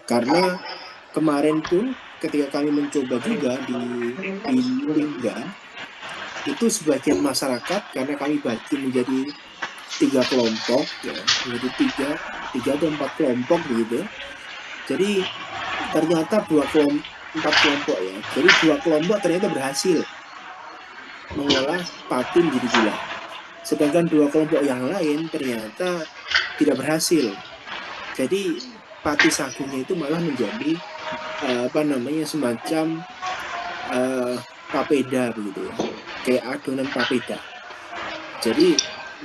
Karena kemarin pun ketika kami mencoba juga di Lingga, itu sebagian masyarakat karena kami bagi menjadi 3 kelompok ya, menjadi tiga atau 4 kelompok begitu. Jadi ternyata 4 kelompok ya. Jadi 2 kelompok ternyata berhasil mengolah pati menjadi gula. Sedangkan 2 kelompok yang lain ternyata tidak berhasil. Jadi pati sagungnya itu malah menjadi semacam papeda begitu ya, kayak adonan papeda. Jadi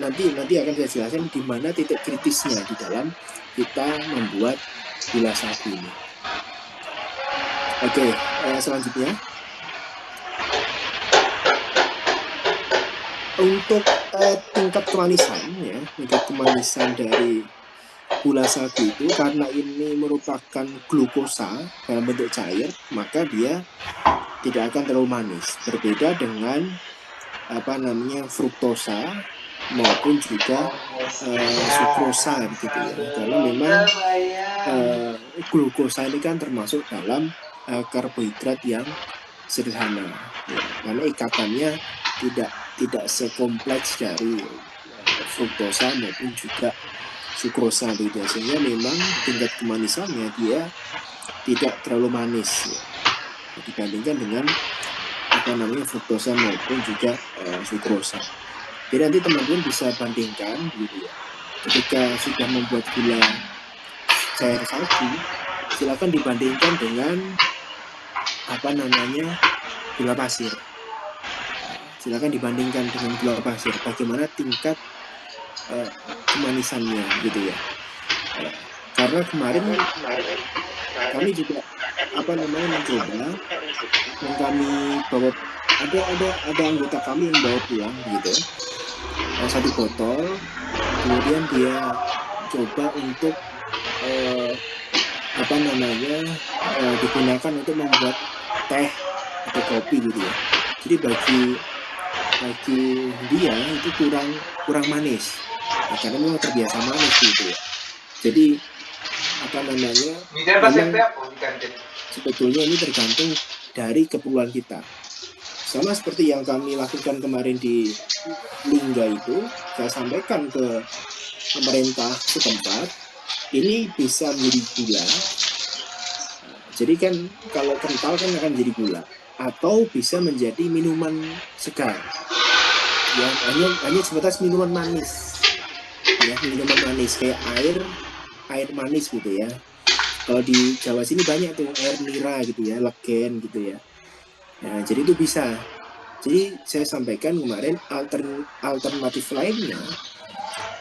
nanti akan saya jelaskan di mana titik kritisnya di dalam kita membuat gula sagu ini. Oke, selanjutnya untuk tingkat kemanisan ya, tingkat kemanisan dari gula sagu itu karena ini merupakan glukosa dalam bentuk cair, maka dia tidak akan terlalu manis. Berbeda dengan fruktosa maupun juga sukrosa gitu ya. Karena memang glukosa ini kan termasuk dalam karbohidrat yang sederhana ya. Karena ikatannya tidak sekompleks dari fruktosa maupun juga sukrosa gitu, sehingga memang tingkat kemanisannya dia tidak terlalu manis ya, dibandingkan dengan fruktosa maupun juga sukrosa. Jadi nanti teman-teman bisa bandingkan gitu ya. Ketika sudah membuat gula cair sagu, silakan dibandingkan dengan gula pasir. Silakan dibandingkan dengan gula pasir. Bagaimana tingkat kemanisannya gitu ya. Karena kemarin kami juga mencoba, yang kami bawa ada anggota kami yang bawa pulang gitu, 1 botol, kemudian dia coba untuk digunakan untuk membuat teh atau kopi gitu ya. Jadi bagi dia itu kurang manis ya, karena memang terbiasa manis gitu ya. Jadi memang sebetulnya ini tergantung dari keperluan kita. Sama seperti yang kami lakukan kemarin di Lingga itu, saya sampaikan ke pemerintah setempat, ini bisa menjadi gula. Jadi kan kalau kental kan akan menjadi gula, atau bisa menjadi minuman segar. Ya, hanya sebatas minuman manis. Ya, minuman manis kayak air manis gitu ya. Kalau di Jawa sini banyak tuh air nira gitu ya, legen gitu ya. Nah, jadi itu bisa. Jadi saya sampaikan kemarin alternatif lainnya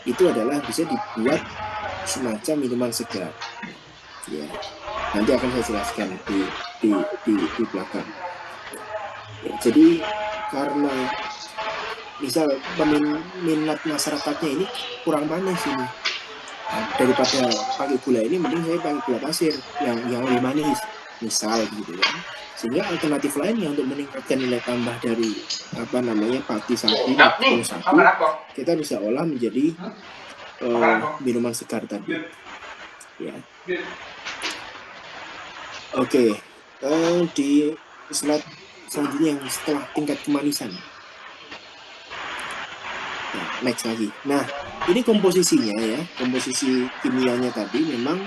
itu adalah bisa dibuat semacam minuman segar. Ya, nanti akan saya jelaskan di belakang. Ya, jadi karena misal minat masyarakatnya ini kurang manis ini, daripada pakai gula ini mending saya pakai gula pasir yang lebih manis misal gitu kan. Sehingga alternatif lainnya untuk meningkatkan nilai tambah dari pati sagu atau sagu, kita bisa olah menjadi minuman segar tadi ya. Oke, di slide selanjutnya yang setelah tingkat kemanisan. Nah, next lagi. Nah, ini komposisinya ya, komposisi kimianya tadi memang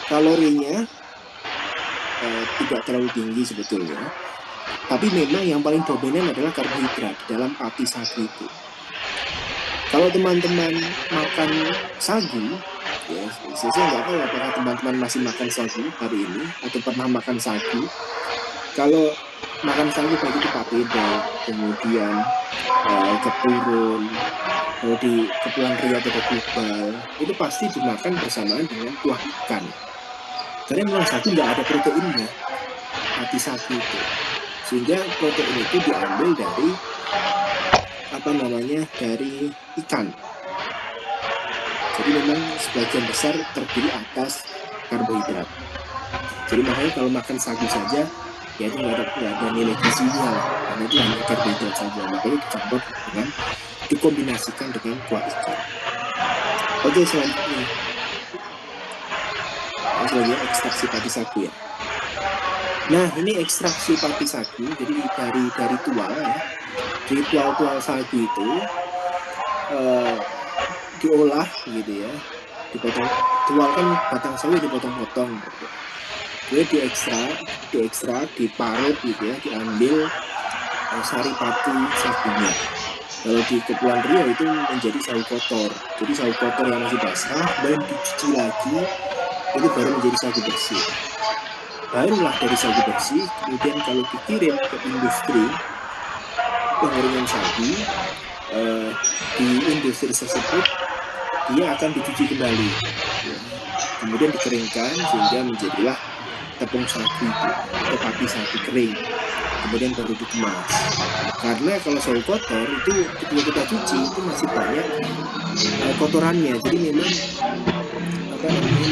kalorinya tidak terlalu tinggi sebetulnya, tapi memang yang paling dominan adalah karbohidrat dalam pati sagu itu. Kalau teman-teman makan sagu, ya, saya nggak tahu apakah teman-teman masih makan sagu hari ini atau pernah makan sagu. Kalau makan sagu baik itu papeda, kemudian kepurun, kalau di Kepulauan Riau ada kubal, itu pasti dimakan bersamaan dengan kuah ikan. Karena memang sagu nggak ada proteinnya, pati sagu itu, sehingga protein itu diambil dari dari ikan. Jadi memang sebagian besar terdiri atas karbohidrat. Jadi makanya kalau makan sagu saja, ya itu nggak ada nilai gizinya lah, karena itu hanya karbohidrat saja. Makanya dicampur dengan dikombinasikan dengan kuah ikan. Oke, selanjutnya ekstraksi pati sagu ya. Nah, ini ekstraksi pati sagu, jadi dari tual ya. Jadi tual sagu itu diolah gitu ya, dipotong. Tual kan batang sagu dipotong-potong gitu. Kemudian diekstrak, diparut gitu ya, diambil sari pati sagunya. Kalau di Kepulauan Riau itu menjadi sagu kotor. Jadi sagu kotor yang masih basah, kemudian dicuci lagi, itu baru menjadi sagu bersih. Barulah dari sagu bersih, kemudian kalau dikirim ke industri pengeringan sagu, di industri tersebut dia akan dicuci kembali, ya. Kemudian dikeringkan sehingga menjadilah tepung sagu itu atau pati sagu kering. Kemudian baru dikemas. Karena kalau sagu kotor itu ketika kita cuci itu masih banyak kotorannya. Jadi memang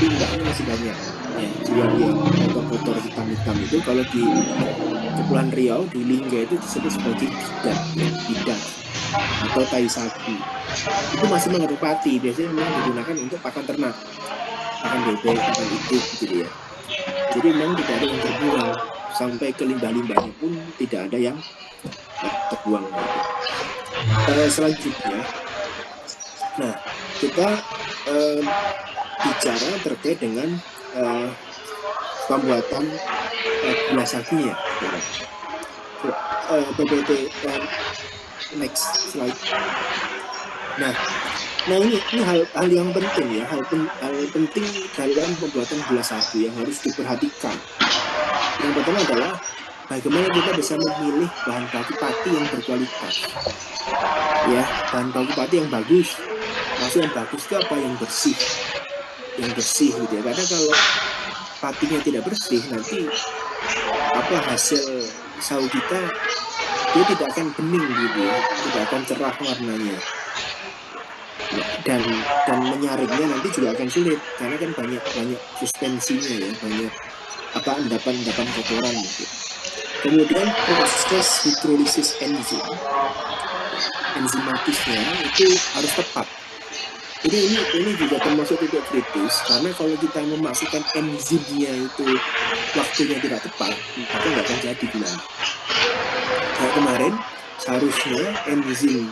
limbahnya masih banyak. Ya, yang kotor-kotor hitam-hitam itu kalau di Kepulauan Riau di Lingga itu disebut sebagai bidat, ya, bidat atau tai sagu. Itu masih mengandung pati, biasanya memang digunakan untuk pakan ternak, pakan bebek, pakan itik gitu ya. Jadi memang tidak ada yang terbuang, sampai ke limbah-limbahnya pun tidak ada yang terbuang gitu. Selanjutnya, nah kita bicara terkait dengan pembuatan gula sagunya. PPT next slide. Nah ini hal yang penting ya, hal penting dalam pembuatan gula sagu yang harus diperhatikan. Yang pertama adalah bagaimana kita bisa memilih bahan baku pati yang berkualitas. Ya, bahan baku pati yang bagus. Maksud yang bagus itu apa? Yang bersih. Yang bersih gitu ya. Karena kalau patinya tidak bersih, nanti hasil sagu kita dia tidak akan bening gitu ya, tidak akan cerah warnanya. Dan menyaringnya nanti juga akan sulit karena kan banyak suspensinya ya, banyak endapan kotoran gitu. Kemudian proses hidrolisis enzimatisnya itu harus tepat. Ini juga termasuk titik kritis karena kalau kita memasukkan enzimnya itu waktunya tidak tepat, maka nggak akan jadi gulanya. Kayak kemarin seharusnya enzim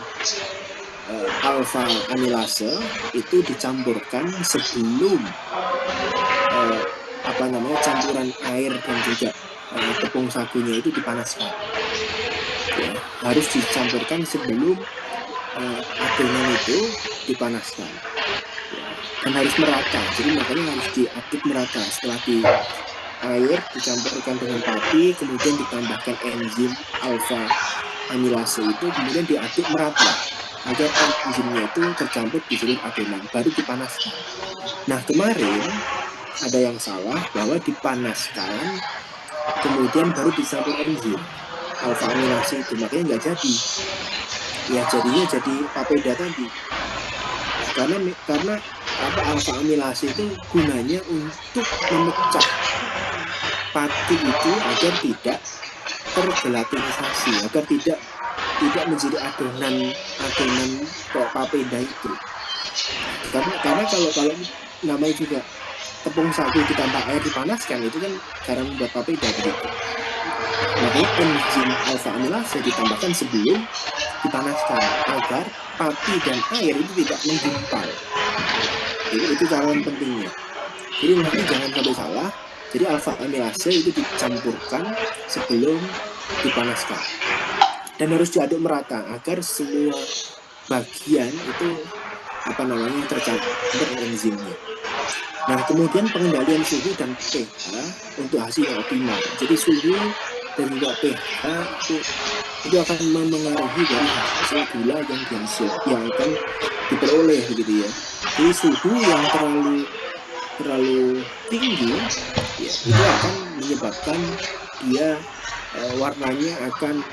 alfa amilase itu dicampurkan sebelum campuran air dan juga tepung sagunya itu dipanaskan. Ya, harus dicampurkan sebelum adonan itu dipanaskan. Ya, dan harus merata. Jadi makanya harus diaduk merata. Setelah di air dicampurkan dengan pati, kemudian ditambahkan enzim alfa amilase itu, kemudian diaduk merata agar enzimnya itu tercampur di seluruh adonan, baru dipanaskan. Nah kemarin ada yang salah bahwa dipanaskan kemudian baru dicampur enzim alfa amilase itu, makanya nggak jadi. Ya jadinya jadi papeda tadi. Karena alfa amilase itu gunanya untuk memecah pati itu agar tidak tergelatinisasi, agar tidak menjadi adonan kayak papeda itu. Karena kalau namanya juga tepung sagu ditambah air dipanaskan, itu kan cara membuat papeda begitu. Makanya enzim alfa amilase ditambahkan sebelum dipanaskan agar pati dan air itu tidak menggumpal. Jadi itu cara pentingnya. Jadi nanti jangan sampai salah. Jadi alfa amilase itu dicampurkan sebelum dipanaskan dan harus diaduk merata agar semua bagian itu tercampur enzimnya. Nah kemudian pengendalian suhu dan pH untuk hasil yang optimal. Jadi suhu dan juga pH itu akan memengaruhi dari hasil gula yang akan diperoleh begitu ya. Jadi suhu yang terlalu tinggi ya, itu akan menyebabkan dia warnanya akan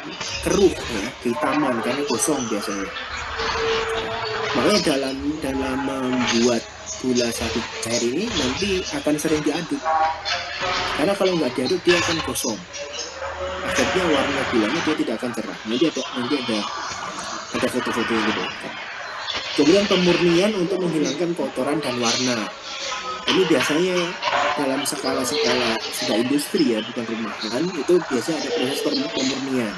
keruh ya, kehitaman karena gosong biasanya. Makanya dalam membuat gula sagu cair ini nanti akan sering diaduk, karena kalau nggak diaduk dia akan gosong, akhirnya warna gulanya dia tidak akan cerah. Nanti ada foto-foto yang dibuat. Kemudian pemurnian untuk menghilangkan kotoran dan warna. Ini biasanya dalam skala-skala sudah industri ya, bukan rumahan, itu biasanya ada proses pemurnian.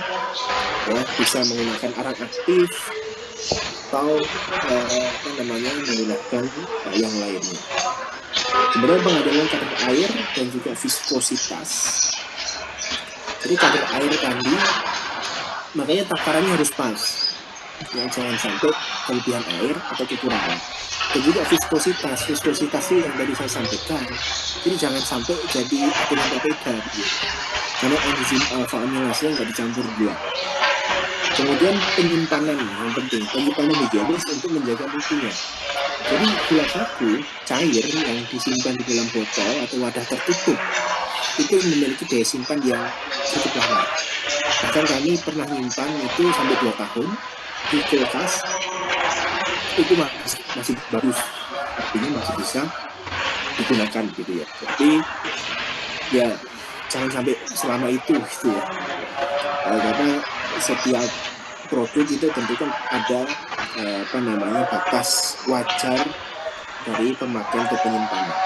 Ya, bisa menggunakan arang aktif atau menggunakan yang lainnya. Kemudian pengadaan kadar air dan juga viskositas. Jadi kadar air tadi, makanya takarannya harus pas. Ya, jangan sampai kelebihan air atau kekurangan. Dan juga viskositas itu yang tadi saya sampaikan. Jadi jangan sampai jadi adonan papeda gitu. Karena enzim alfa amilase nggak dicampur gula. Kemudian penyimpanan yang penting, penyimpanan higienis untuk menjaga mutunya. Jadi gula sagu cair yang disimpan di dalam botol atau wadah tertutup itu memiliki daya simpan yang cukup lama. Bahkan kami pernah nyimpan itu sampai 2 tahun di kulkas, itu masih bagus, artinya masih bisa digunakan gitu ya. Tapi ya jangan sampai selama itu gitu ya, karena setiap produk itu tentu kan ada batas wajar dari pemakaian atau penyimpanan.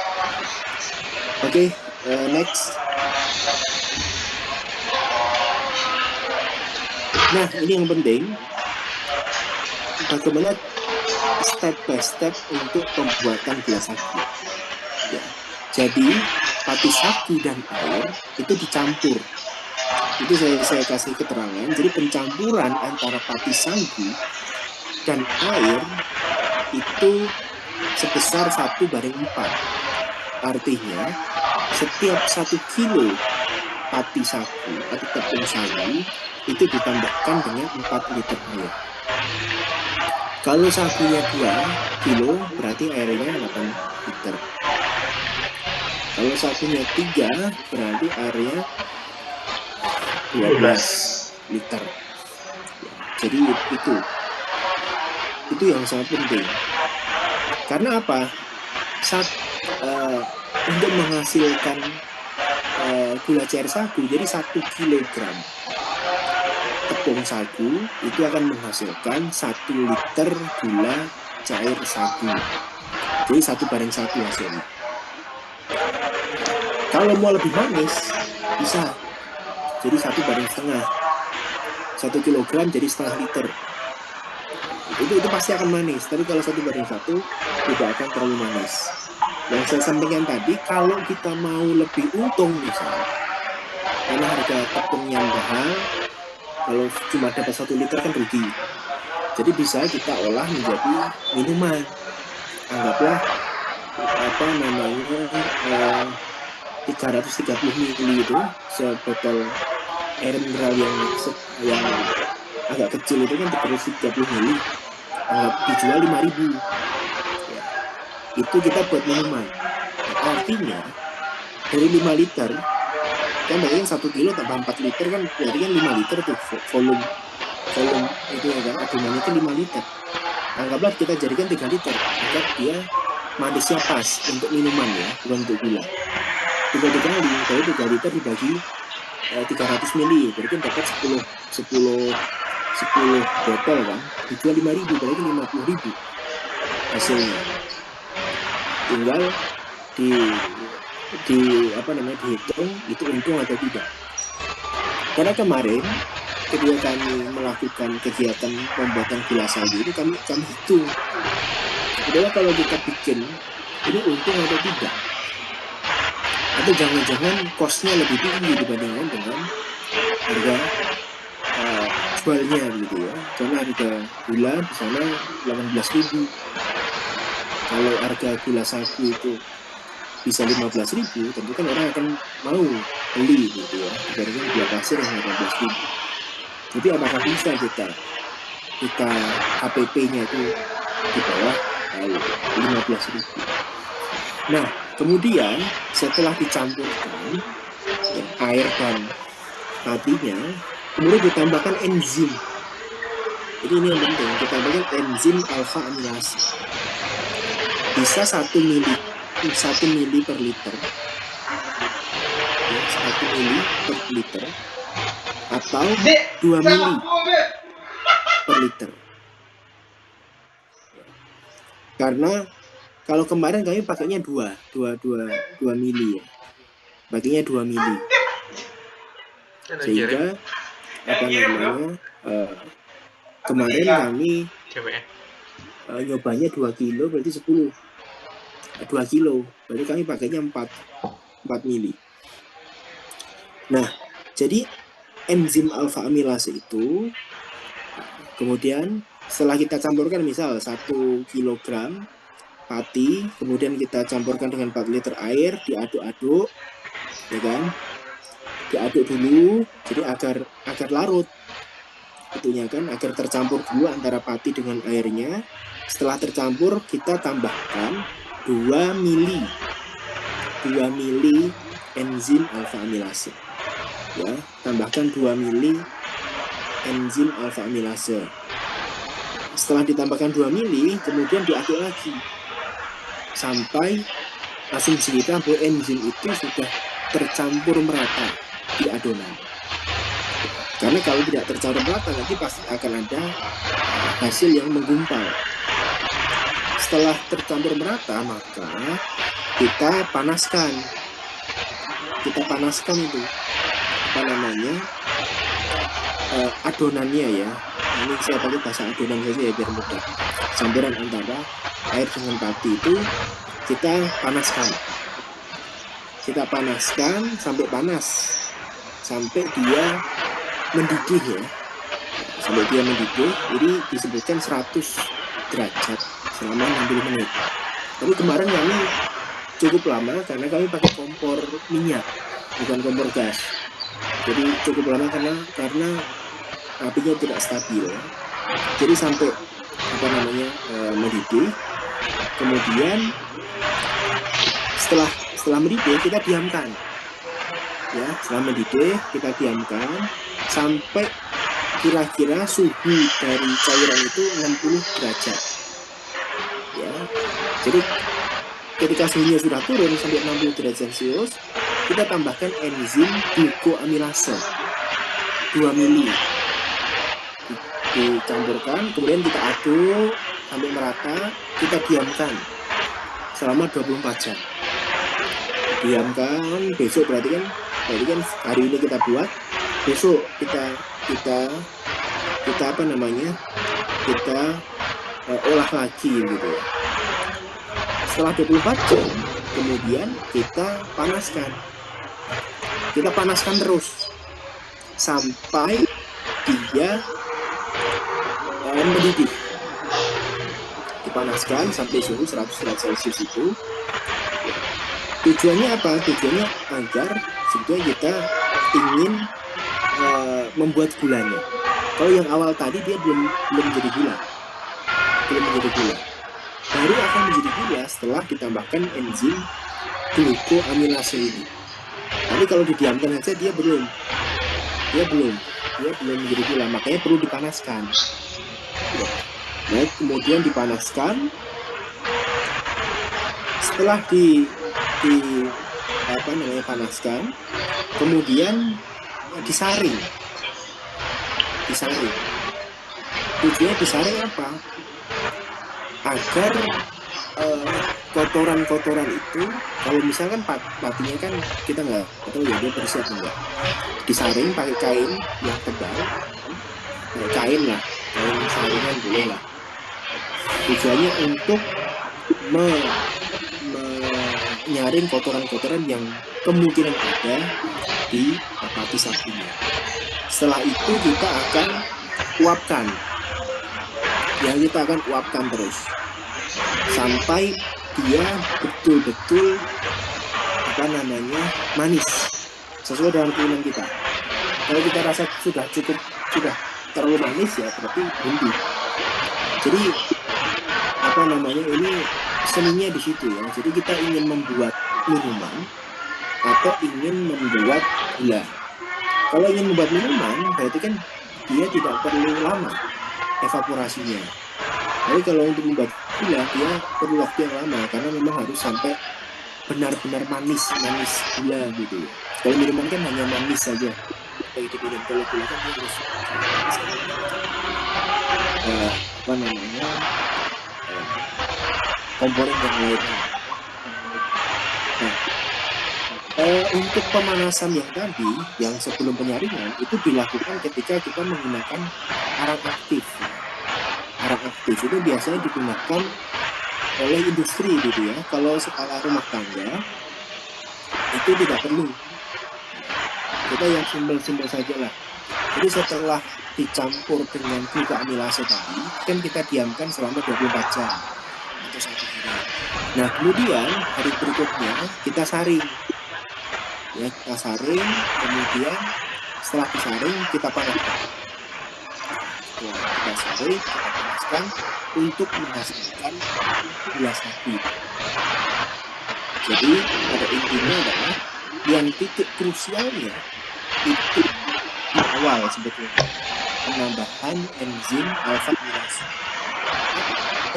Oke, next. Nah, ini yang penting, bagaimana step by step untuk pembuatan gula sagu. Ya. Jadi pati sagu dan air itu dicampur. Itu saya kasih keterangan. Jadi pencampuran antara pati sagu dan air itu sebesar 1:4. Artinya setiap 1 kilo pati sagu atau tepung sagu itu ditambahkan dengan 4 liter air. Kalau sagunya 2 kilo berarti airnya 8 liter. Kalau sagunya 3 berarti airnya 12 liter. Jadi itu yang sangat penting. Karena apa? Untuk menghasilkan gula cair sagu, jadi 1 kilogram tepung sagu itu akan menghasilkan 1 liter gula cair sagu. Jadi 1:1 hasilnya. Kalau mau lebih manis bisa jadi 1:2. 1 kilogram jadi setengah liter. Itu pasti akan manis. Tapi kalau 1:1 tidak akan terlalu manis. Yang saya sampaikan tadi, kalau kita mau lebih untung misalnya, karena harga tepungnya mahal, kalau cuma dapat 1 liter kan rugi. Jadi bisa kita olah menjadi minuman. Anggaplah 330 ml itu sebotol air mineral yang agak kecil itu kan 330 ml, dijual 5.000. Ya. Itu kita buat minuman. Artinya dari 5 liter kan berarti 1 kilo tambah 4 liter kan berarti kan 5 liter tuh volume itu ya kan, adonannya itu 5 liter. Anggaplah kita jadikan 3 liter agar dia manisnya pas untuk minuman ya, bukan untuk gula. 3 dikali, jadi 3 liter dibagi 300 ml, berarti dapat 10 botol kan, dijual 5.000, berarti 50.000 hasilnya. Tinggal dihitung itu untung atau tidak. Karena kemarin ketika kami melakukan kegiatan pembuatan gula sagu itu kami hitung, adalah kalau kita bikin ini untung atau tidak, atau jangan-jangan costnya lebih tinggi dibandingkan dengan harga jualnya gitu ya. Karena harga gula di sana 18.000. Kalau harga gula sagu itu bisa 15.000, tentu kan orang akan mau beli gitu ya, dibandingkan gula pasir yang 18.000. Jadi apakah bisa kita HPP-nya itu di bawah 15.000. Nah, kemudian setelah dicampurkan air dan patinya, kemudian ditambahkan enzim. Jadi ini yang penting, kita tambahkan enzim alfa amilase. Bisa 1 mili per liter. Ya, 1 mili per liter atau 2 mili per liter. Karena kalau kemarin kami pakainya 2 mili ya. Pakainya 2 mili. Sehingga apa namanya kemarin kami nyobanya 2 kilo berarti 2 kilo. Berarti kami pakainya 4 mili. Nah, jadi enzim alfa amilase itu kemudian setelah kita campurkan misal 1 kilogram pati, kemudian kita campurkan dengan 4 liter air, diaduk-aduk, ya kan? Diaduk dulu, jadi agar larut, itunya kan, agar tercampur dulu antara pati dengan airnya. Setelah tercampur, kita tambahkan 2 mili enzim alfa amilase. Ya, tambahkan 2 mili enzim alfa amilase. Setelah ditambahkan 2 mili, kemudian diaduk lagi sampai asumsi kita bahwa enzim itu sudah tercampur merata di adonan. Karena kalau tidak tercampur merata nanti pasti akan ada hasil yang menggumpal. Setelah tercampur merata, maka kita panaskan. Itu apa namanya adonannya ya. Ini saya pakai bahasa adonan saja ya biar mudah. Campuran antara air dengan pati itu kita panaskan sampai panas, sampai dia mendidih ya. Sampai dia mendidih, ini disebutkan 100 derajat selama 60 menit. Tapi kemarin kami cukup lama karena kami pakai kompor minyak, bukan kompor gas. Jadi cukup lama karena apinya tidak stabil. Jadi sampai apa namanya mendidih. Kemudian setelah mendidih kita diamkan. Ya, setelah mendidih kita diamkan sampai kira-kira suhu dari cairan itu 60 derajat. Ya. Jadi ketika suhunya sudah turun sampai 60 derajat Celcius, kita tambahkan enzim glukoamilase 2 mili. Dicampurkan, kemudian kita aduk sampai merata, kita diamkan selama 24 jam. Diamkan, besok berarti kan hari ini kita buat, besok kita apa namanya? Kita olah lagi gitu. Setelah 24 jam, kemudian kita panaskan. Kita panaskan terus sampai dia mendidih. Dipanaskan sampai suhu 100 derajat Celcius itu. Tujuannya apa? Tujuannya agar sebetulnya kita ingin membuat gulanya. Kalau yang awal tadi dia belum menjadi gula. Baru akan menjadi gula setelah ditambahkan enzim glukoamilase ini. Tapi kalau didiamkan saja dia belum menjadi gula, makanya perlu dipanaskan. Baik, kemudian dipanaskan. Setelah panaskan, kemudian disaring. Tujuannya disaring apa? Agar kotoran-kotoran itu, kalau misalkan patinya kan kita nggak tahu ya dia bersih atau enggak, disaring pakai kain yang tebal, kain saringan boleh lah. Tujuannya untuk menyaring kotoran-kotoran yang kemungkinan ada di pati sapinya. Setelah itu kita akan uapkan. Kita akan uapkan terus sampai dia betul-betul manis sesuai dengan keinginan kita. Kalau kita rasa sudah terlalu manis ya berarti berhenti. Jadi ini seninya di situ ya. Jadi kita ingin membuat minuman atau ingin membuat gula. Kalau ingin membuat minuman berarti kan dia tidak perlu lama evaporasinya. Tapi kalau untuk membuat gula dia perlu waktu yang lama karena memang harus sampai benar-benar manis gula gitu. Kalau minuman kan hanya manis saja. Kalau gula kan dia harus komponen yang lainnya. Nah, untuk pemanasan yang tadi, yang sebelum penyaringan, itu dilakukan ketika kita menggunakan arang aktif. Arang aktif itu biasanya digunakan oleh industri gitu ya. Kalau skala rumah tangga, itu tidak perlu. Kita yang simpel-simpel saja lah. Jadi setelah dicampur dengan glukoamilase tadi, kan kita diamkan selama 24 jam atau 1 hari. Nah, kemudian hari berikutnya kita saring. Ya, kita saring, kemudian setelah disaring kita panaskan. Setelah kita saring, kita panaskan untuk menghasilkan gula sapi. Jadi pada intinya adalah yang titik krusialnya itu di awal sebetulnya penambahan enzim alfa amilase.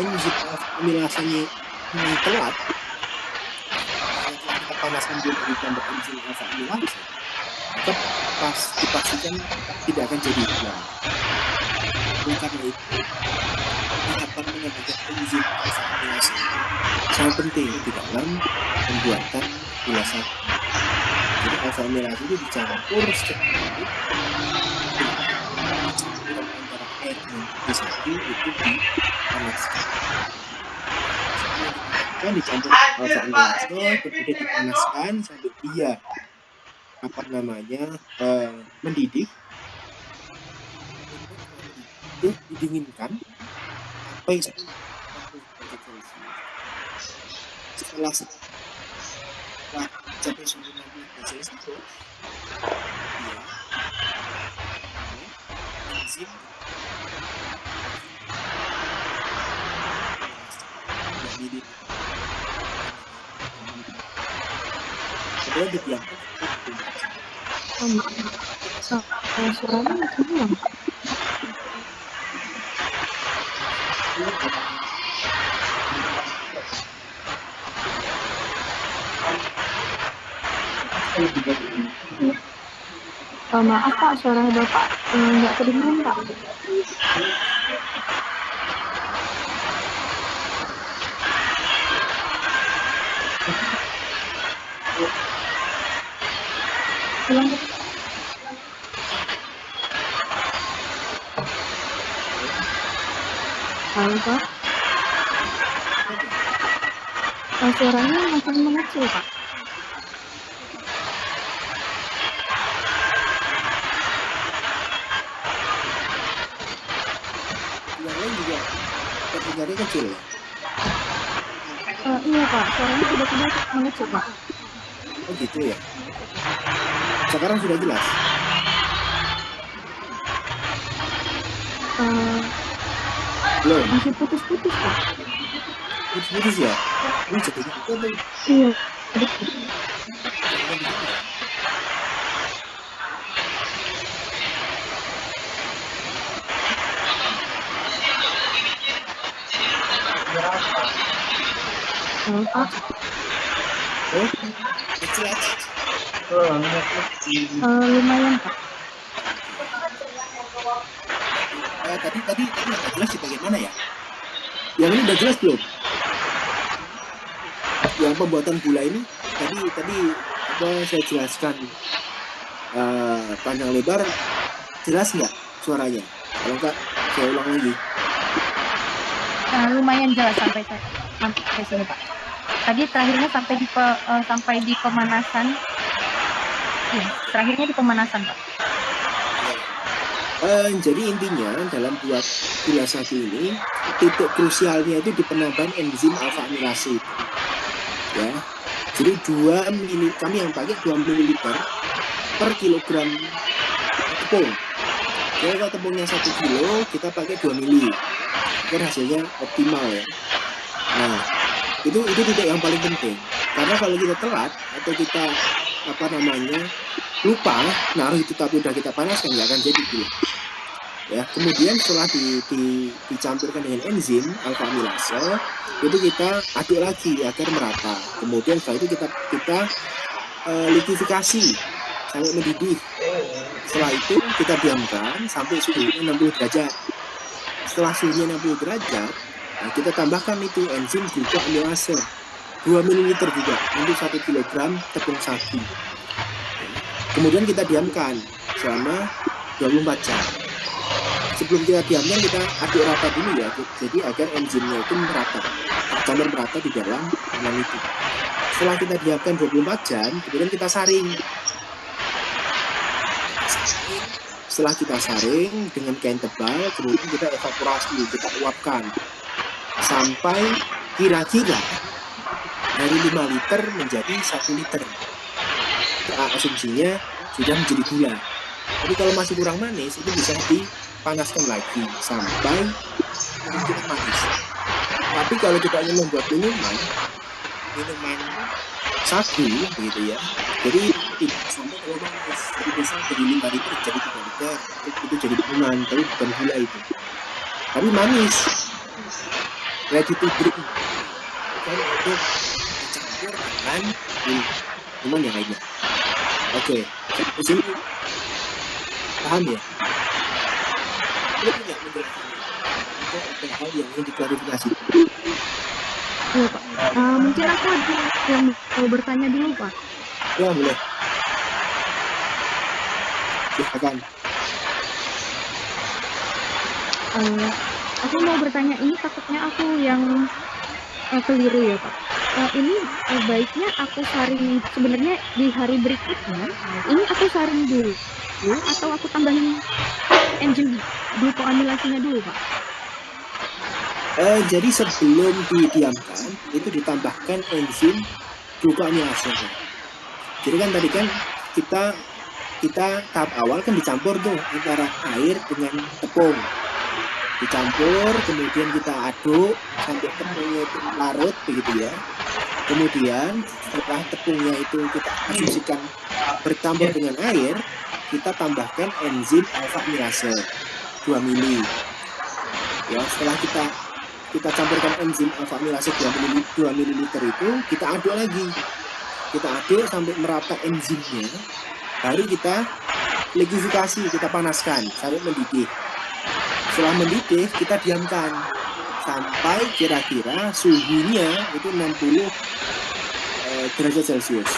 Enzim alfa amilasenya ini telat, setelah kita panaskan dulu ditambah enzim alfa amilase, maka dipastikan tidak akan jadi gula. Oleh karena itu, tahapan menambahkan enzim alfa amilase sangat penting di dalam pembuatan gula sapi. Jadi alfa amilase itu dicampur secara campuran antara air dengan gula sapi itu dipanaskan. Setelah dicampur alfa amilase, kemudian dipanaskan sampai dia mendidih. Itu didinginkan sampai 40 derajat Celcius. Setelah capai suhu 60 derajat Celcius, enzim kemudian didiamkan suaranya macam mana? Maaf Pak, suara Bapak nggak kedengaran Pak. Halo Pak. Suaranya makin mengecil Pak. yang lain juga terdengarnya kecil ya? Iya Pak, suaranya tiba-tiba mengecil Pak. Oh gitu ya. Sekarang sudah jelas. Belum. Masih putus-putus Pak. Putus-putus ya? Ini jadinya itu apa? Iya. Pak. Oh, jelas. Lumayan Pak. Tadi nggak jelas di bagian mana ya? Yang ini udah jelas belum? Yang pembuatan gula ini tadi apa saya jelaskan panjang lebar, jelas nggak suaranya? Kalau nggak saya ulang lagi. Lumayan jelas sampai sini Pak. Tadi terakhirnya sampai di pemanasan. Iya, terakhirnya di pemanasan Pak. Jadi intinya dalam buat gula sapi ini titik krusialnya itu di penambahan enzim alfa amilase itu. Ya, jadi 2 ml, kami yang pakai 2 ml per kilogram tepung. Jadi kalau tepungnya 1 kilo, kita pakai 2 ml. Agar hasilnya optimal ya. Nah, itu titik yang paling penting. Karena kalau kita telat atau kita lupa naruh itu tapi udah kita panaskan, nggak akan jadi gula. Ya, kemudian setelah dicampurkan dengan enzim alfa amilase, itu kita aduk lagi agar merata. Kemudian setelah itu kita likuidifikasi sampai mendidih. Setelah itu kita diamkan sampai suhunya 60 derajat. Setelah suhunya 60 derajat, Nah, kita tambahkan itu enzim glucoamilase 2 ml juga untuk 1 kg tepung sagu. Kemudian kita diamkan selama 24 jam. Sebelum kita diamkan, kita aduk rata dulu ya, jadi agar enzimnya itu merata, tercampur merata di dalam anan itu. Setelah kita diamkan 24 jam, kemudian kita saring. Setelah kita saring dengan kain tebal, kemudian kita evaporasi, kita uapkan sampai kira-kira dari 5 liter menjadi 1 liter. Asumsinya sudah menjadi gula. Tapi kalau masih kurang manis, itu bisa dipanaskan lagi sampai kemungkinan manis. Tapi kalau kita ingin membuat minuman sagu gitu ya, jadi tidak sampai terlalu manis. Jadi bisa dari 5 liter jadi 3 liter, itu jadi minuman, tapi bukan gula itu. Tapi manis, ready to drink. Bukan untuk dicampur dengan minuman yang lainnya. Oke, di sini paham ya? Ini tidak menjelaskan atau ada hal yang ingin diklarifikasi. Iya Pak. Mungkin aku ada yang mau bertanya dulu Pak. Ya boleh. Silakan. Aku mau bertanya, ini takutnya aku yang keliru ya Pak. Ini baiknya aku saring sebenarnya di hari berikutnya. Ini aku saring dulu atau aku tambahin enzim glucoamilasenya dulu Pak? Jadi sebelum didiamkan itu ditambahkan enzim glucoamilase. Jadi kan tadi kan kita tahap awal kan dicampur tuh antara air dengan tepung. Dicampur, kemudian kita aduk sampai tepungnya itu larut begitu ya. Kemudian setelah tepungnya itu kita asumsikan bercampur dengan air, kita tambahkan enzim alpha amilase 2 mili. Ya, setelah kita campurkan enzim alpha amilase 2 ml itu, kita aduk lagi. Kita aduk sampai merata enzimnya, baru kita liquidifikasi, kita panaskan sampai mendidih. Setelah mendidih, kita diamkan sampai kira-kira suhunya itu 60 derajat Celcius.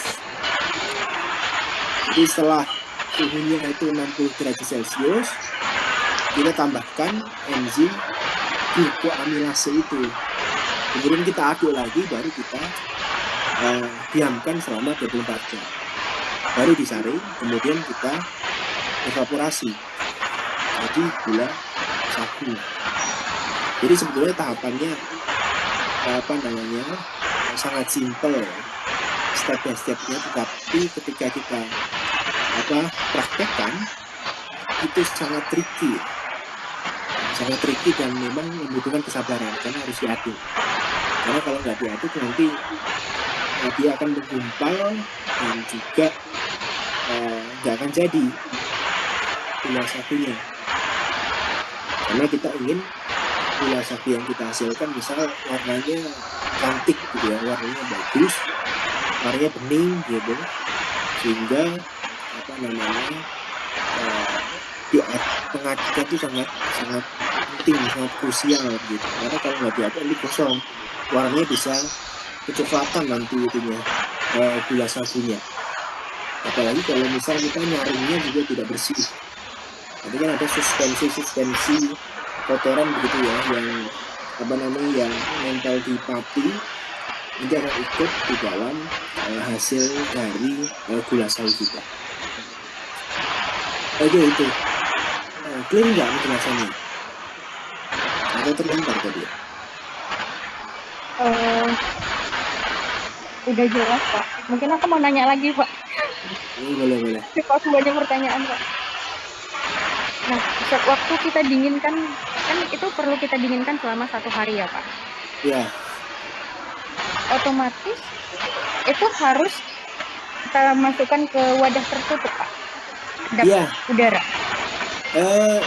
Jadi setelah suhunya itu 60 derajat Celcius, kita tambahkan enzim glucoamilase itu. Kemudian kita aduk lagi, baru kita diamkan selama 24 jam. Baru disaring, kemudian kita evaporasi. Jadi gula sagu. Jadi sebetulnya tahapannya sangat simpel, step by stepnya, tetapi ketika kita praktekkan itu sangat tricky dan memang membutuhkan kesabaran karena harus diaduk. Karena kalau nggak diaduk nanti dia akan menggumpal dan juga nggak akan jadi gula sagunya. Karena kita ingin gula sagu yang kita hasilkan misal warnanya cantik gitu ya, warnanya bagus, warnanya bening gitu, sehingga pengaduk itu sangat penting, sangat krusial gitu. Karena kalau nggak diaduk ini kosong, warnanya bisa kecoklatan nanti itunya gula sagunya. Apalagi kalau misal kita nyaringnya juga tidak bersih. Nanti kan ada suspensi kotoran begitu ya, yang nempel di pati, ini akan ikut di dalam hasil dari gula sagu kita. Oke, itu clear nggak penjelasannya? Atau terlempar tadi? Udah jelas Pak. Mungkin aku mau nanya lagi Pak. Boleh. Aku banyak pertanyaan Pak. Nah, waktu kita dinginkan, kan itu perlu kita dinginkan selama 1 hari ya Pak? Ya. Otomatis itu harus kita masukkan ke wadah tertutup Pak? Iya. Udara?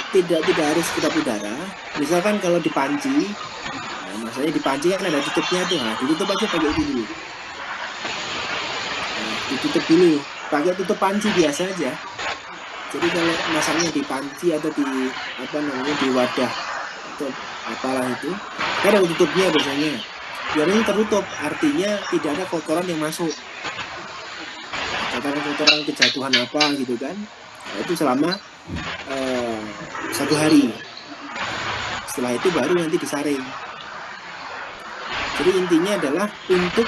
Tidak harus kedap udara. Misalkan kalau di panci, maksudnya di panci kan ada tutupnya tuh, ditutup aja pakai itu dulu. Ditutup dulu, pakai tutup panci biasa aja. Jadi kalau masaknya di panci atau di wadah atau apalah itu, Ada tutupnya biasanya. Biasanya tertutup, artinya tidak ada kotoran yang masuk. Kotoran-kotoran kejatuhan apa gitu kan. Nah, itu selama 1 hari. Setelah itu baru nanti disaring. Jadi intinya adalah untuk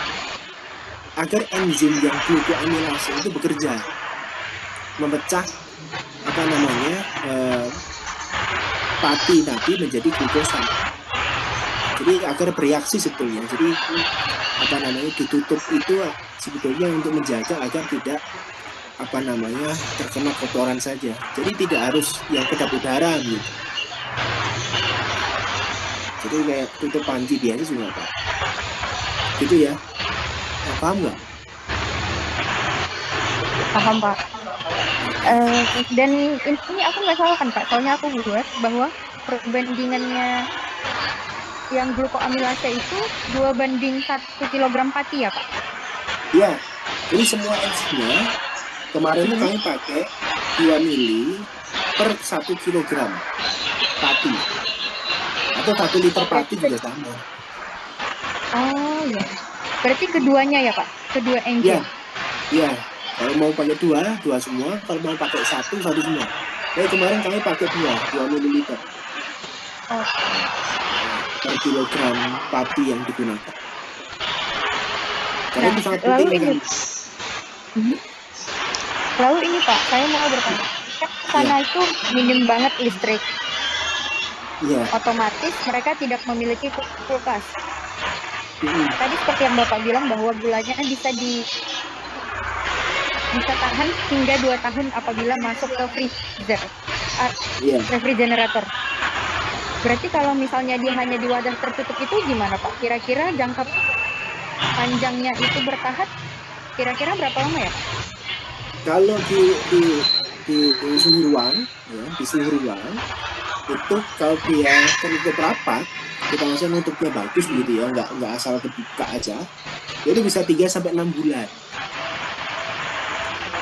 agar enzim yang glukoamilase itu bekerja, memecah apa namanya pati tadi menjadi glukosa. Jadi agar bereaksi sebetulnya. Jadi apa namanya ditutup itu sebetulnya untuk menjaga agar tidak apa namanya terkena kotoran saja. Jadi tidak harus yang kedap udara gitu. Jadi kayak tutup panci biasa juga apa. Gitu ya. Nah, paham nggak? Paham Pak. Dan ini aku nggak salah kan Pak, soalnya aku buat bahwa perbandingannya yang glukoamilase itu 2 banding 1 kilogram pati ya Pak? Iya. Jadi semua enzimnya kemarin itu kami pakai 2 mili per 1 kilogram pati. Atau 1 liter pati juga sama. Oh ya. Berarti keduanya ya Pak? Kedua enzim? Iya. Kalau mau pakai dua semua. Kalau mau pakai satu semua. Jadi kemarin kami pakai 2 mililiter per kilogram pati yang digunakan. Karena itu sangat penting ini, lalu ini Pak, saya mau bertanya. Kan sana itu minim banget listrik. Iya. Otomatis mereka tidak memiliki kulkas. Tadi seperti yang Bapak bilang bahwa gulanya bisa tahan hingga 2 tahun apabila masuk ke freezer, refrigerator. Berarti kalau misalnya dia hanya di wadah tertutup itu gimana Pak? Kira-kira jangka panjangnya itu bertahan kira-kira berapa lama ya Pak? Kalau di suhu ruang, ya, di suhu ruang itu kalau dia tertutup rapat, kita maksudnya nutupnya bagus gitu ya, nggak asal kebuka aja, itu bisa 3-6 bulan.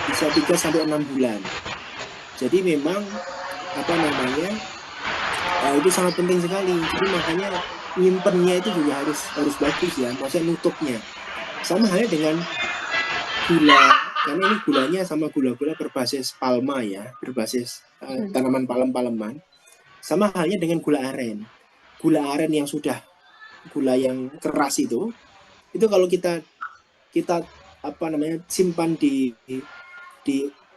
Bisa 3-6 bulan. Jadi memang apa namanya itu sangat penting sekali. Jadi makanya nyimpennya itu juga harus bagus ya, maksudnya nutupnya. Sama halnya dengan gula, karena ini gulanya sama gula-gula berbasis palma ya, berbasis tanaman palem-paleman. Sama halnya dengan gula aren. Gula aren yang sudah gula yang keras itu kalau kita apa namanya simpan di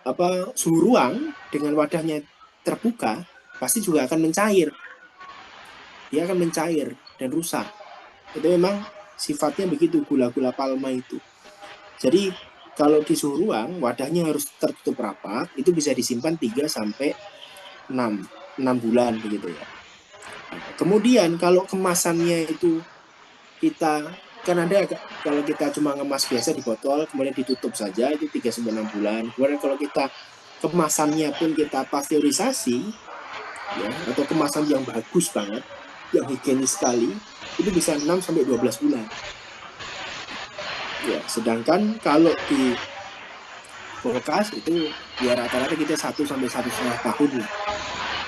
apa suhu ruang dengan wadahnya terbuka, pasti juga akan mencair. Dia akan mencair dan rusak. Itu memang sifatnya begitu gula-gula palma itu. Jadi kalau di suhu ruang wadahnya harus tertutup rapat, itu bisa disimpan 3-6 bulan begitu ya. Kemudian kalau kemasannya itu kita kan ada kalau kita cuma ngemas biasa di botol kemudian ditutup saja itu 3-6 bulan. Kemudian kalau kita kemasannya pun kita pasteurisasi ya, atau kemasan yang bagus banget, yang higienis sekali, itu bisa 6-12 bulan. Ya, sedangkan kalau di kulkas itu ya rata-rata kita 1-1,5 tahun lah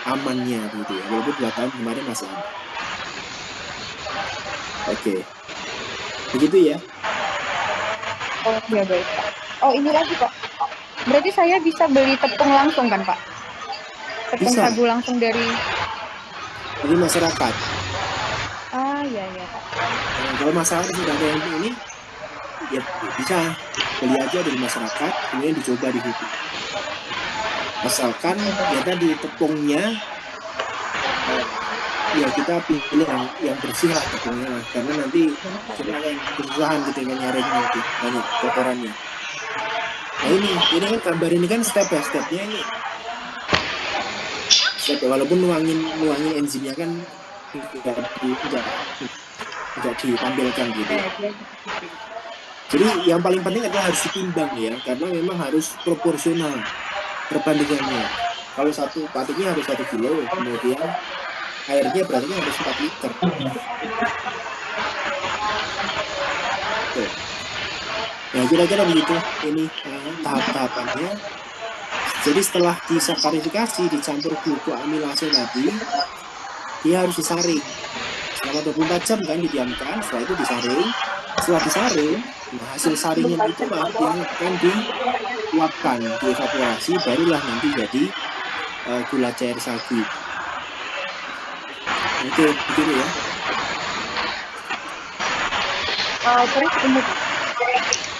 amannya gitu ya, walaupun 2 tahun kemarin masih aman. Oke. Begitu ya. Oh ya baik Pak. Oh ini lagi Pak. Berarti saya bisa beli tepung langsung kan Pak? Tepung Bisa. sagu langsung dari masyarakat. Iya Pak. Kalau masyarakat sudah ada yang ini, ya bisa beli aja dari masyarakat, kemudian dicoba di situ. Asalkan ya tadi tepungnya ya kita pilih yang bersih lah tepungnya lah, karena nanti kita akan kesusahan ketika nyaring nanti banyak kotorannya. Nah ini kan gambar ini kan step by stepnya ini. Walaupun nuangin enzimnya kan tidak ditampilkan gitu. Jadi yang paling penting adalah harus ditimbang ya, karena memang harus proporsional perbandingannya. Kalau satu patiknya harus 1 kilo, kemudian airnya berarti harus 4 liter. Tuh. Nah kira-kira begitu ini tahap-tahapannya. Jadi setelah disakarifikasi dicampur glukoamilase tadi, dia harus disaring selama 24 jam kan didiamkan, setelah itu disaring. Setelah disaring, nah hasil saringan itulah yang akan diuapkan, dievaporasi, barulah nanti jadi gula cair sagu itu. Oke, begitu ya. Terus ini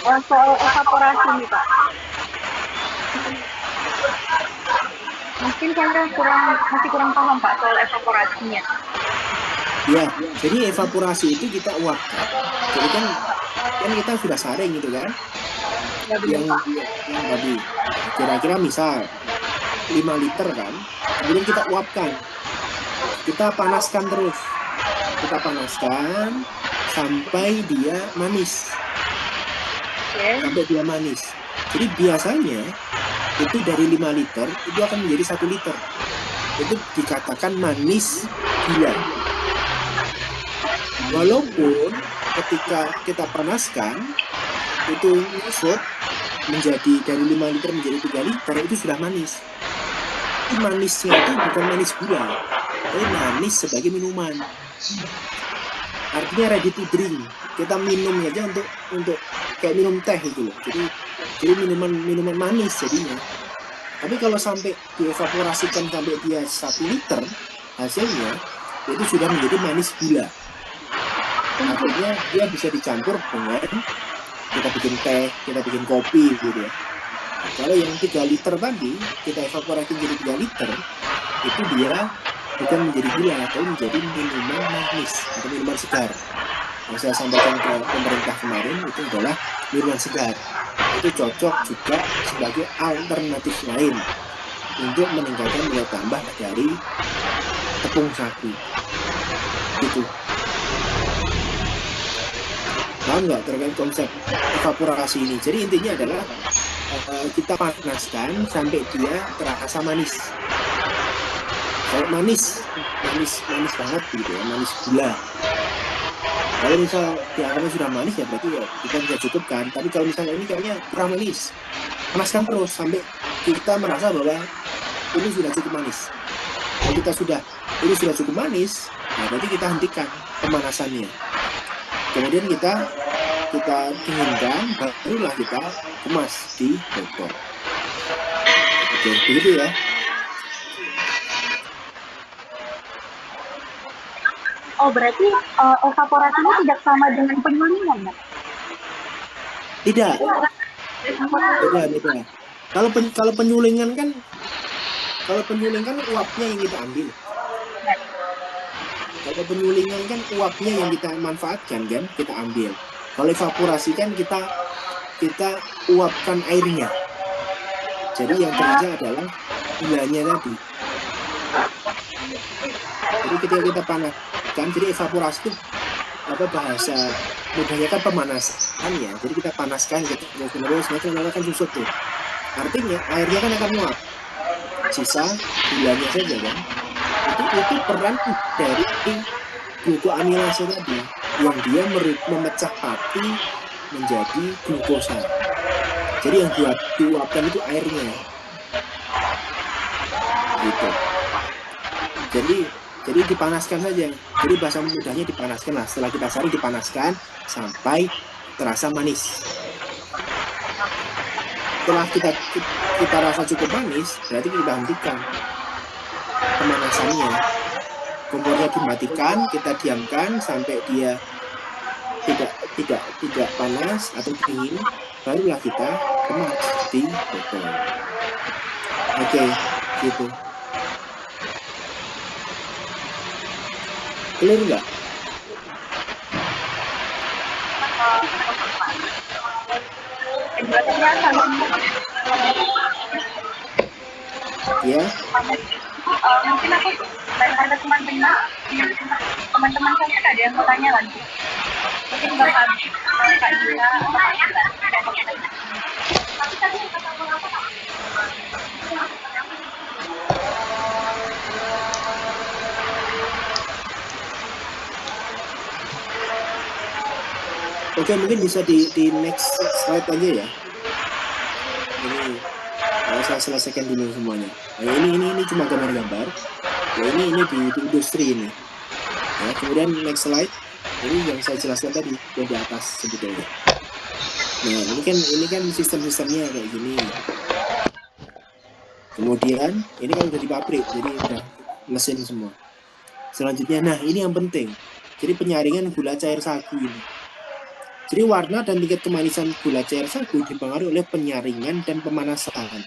soal evaporasi nih Pak. Mungkin saya masih kurang paham Pak soal evaporasinya. Ya, jadi evaporasi itu kita uapkan. Jadi kan kita sudah saring gitu kan. Yang tadi kira-kira misal 5 liter kan, kemudian kita uapkan. Kita panaskan terus. Kita panaskan sampai dia manis. Sampai dia manis. Jadi biasanya itu dari 5 liter itu akan menjadi 1 liter. Itu dikatakan manis gula. Walaupun ketika kita panaskan itu nyusut menjadi dari 5 liter menjadi 3 liter itu sudah manis. Tapi manisnya itu bukan manis gula, tapi manis sebagai minuman. Artinya ready to drink. Kita minum aja untuk kayak minum teh gitu loh. Jadi minuman manis jadinya. Tapi kalau sampai dievaporasikan sampai dia 1 liter, hasilnya itu sudah menjadi manis gula. Artinya dia bisa dicampur dengan kita bikin teh, kita bikin kopi gitu ya. Kalau yang 3 liter tadi kita evaporasi jadi 3 liter, itu dia bukan menjadi gula, tapi menjadi minuman manis atau minuman segar. Yang saya sampaikan ke pemerintah kemarin itu adalah minuman segar. Itu cocok juga sebagai alternatif lain untuk meningkatkan nilai tambah dari tepung sagu. Gitu. Paham nggak terkait konsep evaporasi ini? Jadi intinya adalah kita panaskan sampai dia terasa manis. Kalau manis banget gitu ya, manis gula. Kalau misal dianggapnya sudah manis ya berarti ya kita bisa cukupkan. Tapi kalau misalnya ini kayaknya kurang manis, panaskan terus sampai kita merasa bahwa ini sudah cukup manis. Kalau ini sudah cukup manis, nah berarti kita hentikan pemanasannya. Kemudian kita dinginkan, barulah kita kemas di botol. Oke, begitu ya. Oh, berarti evaporasinya tidak sama dengan penyulingan, ya? Tidak. Beda. Kalau penyulingan kan uapnya yang kita ambil. Kalau penyulingan kan uapnya yang kita manfaatkan kan, kita ambil. Kalau evaporasi kan kita uapkan airnya. Jadi yang terjadi adalah gulanya tadi. Jadi ketika kita panaskan, jadi evaporasi itu bahasa mudahnya kan pemanasan ya. Jadi kita panaskan gitu terus nanti akan susut tuh. Artinya airnya kan akan menguap. Sisa gulanya saja kan. Itu peran dari glukoamilase tadi yang dia memecah pati menjadi glukosa. Jadi yang diuapkan itu airnya. Gitu. Jadi dipanaskan saja. Jadi bahasa mudahnya dipanaskan lah. Setelah kita saring dipanaskan sampai terasa manis. Setelah kita rasa cukup manis, berarti kita hentikan pemanasannya. Kompornya dimatikan, kita diamkan sampai dia tidak panas atau dingin, barulah kita kemas di botol. Oke, gitu. Clear nggak? Ya. Mungkin aku ada teman-teman saya ada yang mau tanya lagi. Mungkin Bapak Gina Oke, mungkin bisa di next slide aja ya. Ini saya selesaikan dulu semuanya. Nah, ini cuma gambar-gambar. Ya ini di industri ini. Ya, kemudian next slide, ini yang saya jelaskan tadi yang di atas sebetulnya. Nah, ini kan sistem-sistemnya kayak gini. Kemudian ini kan udah di pabrik, jadi udah mesin semua. Selanjutnya, nah ini yang penting. Jadi penyaringan gula cair sagu ini. Jadi warna dan tingkat kemanisan gula cair sagu dipengaruhi oleh penyaringan dan pemanasan.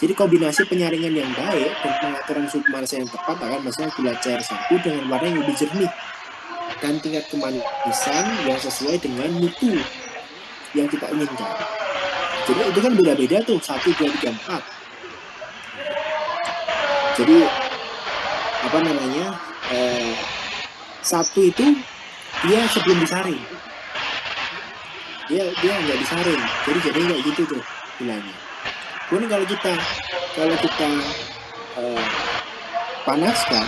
Jadi kombinasi penyaringan yang baik dan pengaturan suhu pemanasan yang tepat akan menghasilkan gula cair sagu dengan warna yang lebih jernih dan tingkat kemanisan yang sesuai dengan mutu yang kita inginkan. Jadi itu kan beda-beda tuh, 1, 2, 3, 4. Jadi apa namanya, satu itu dia sebelum disaring, dia nggak disaring, jadi kayak gitu tuh gulanya. Kemudian kalau kita panaskan,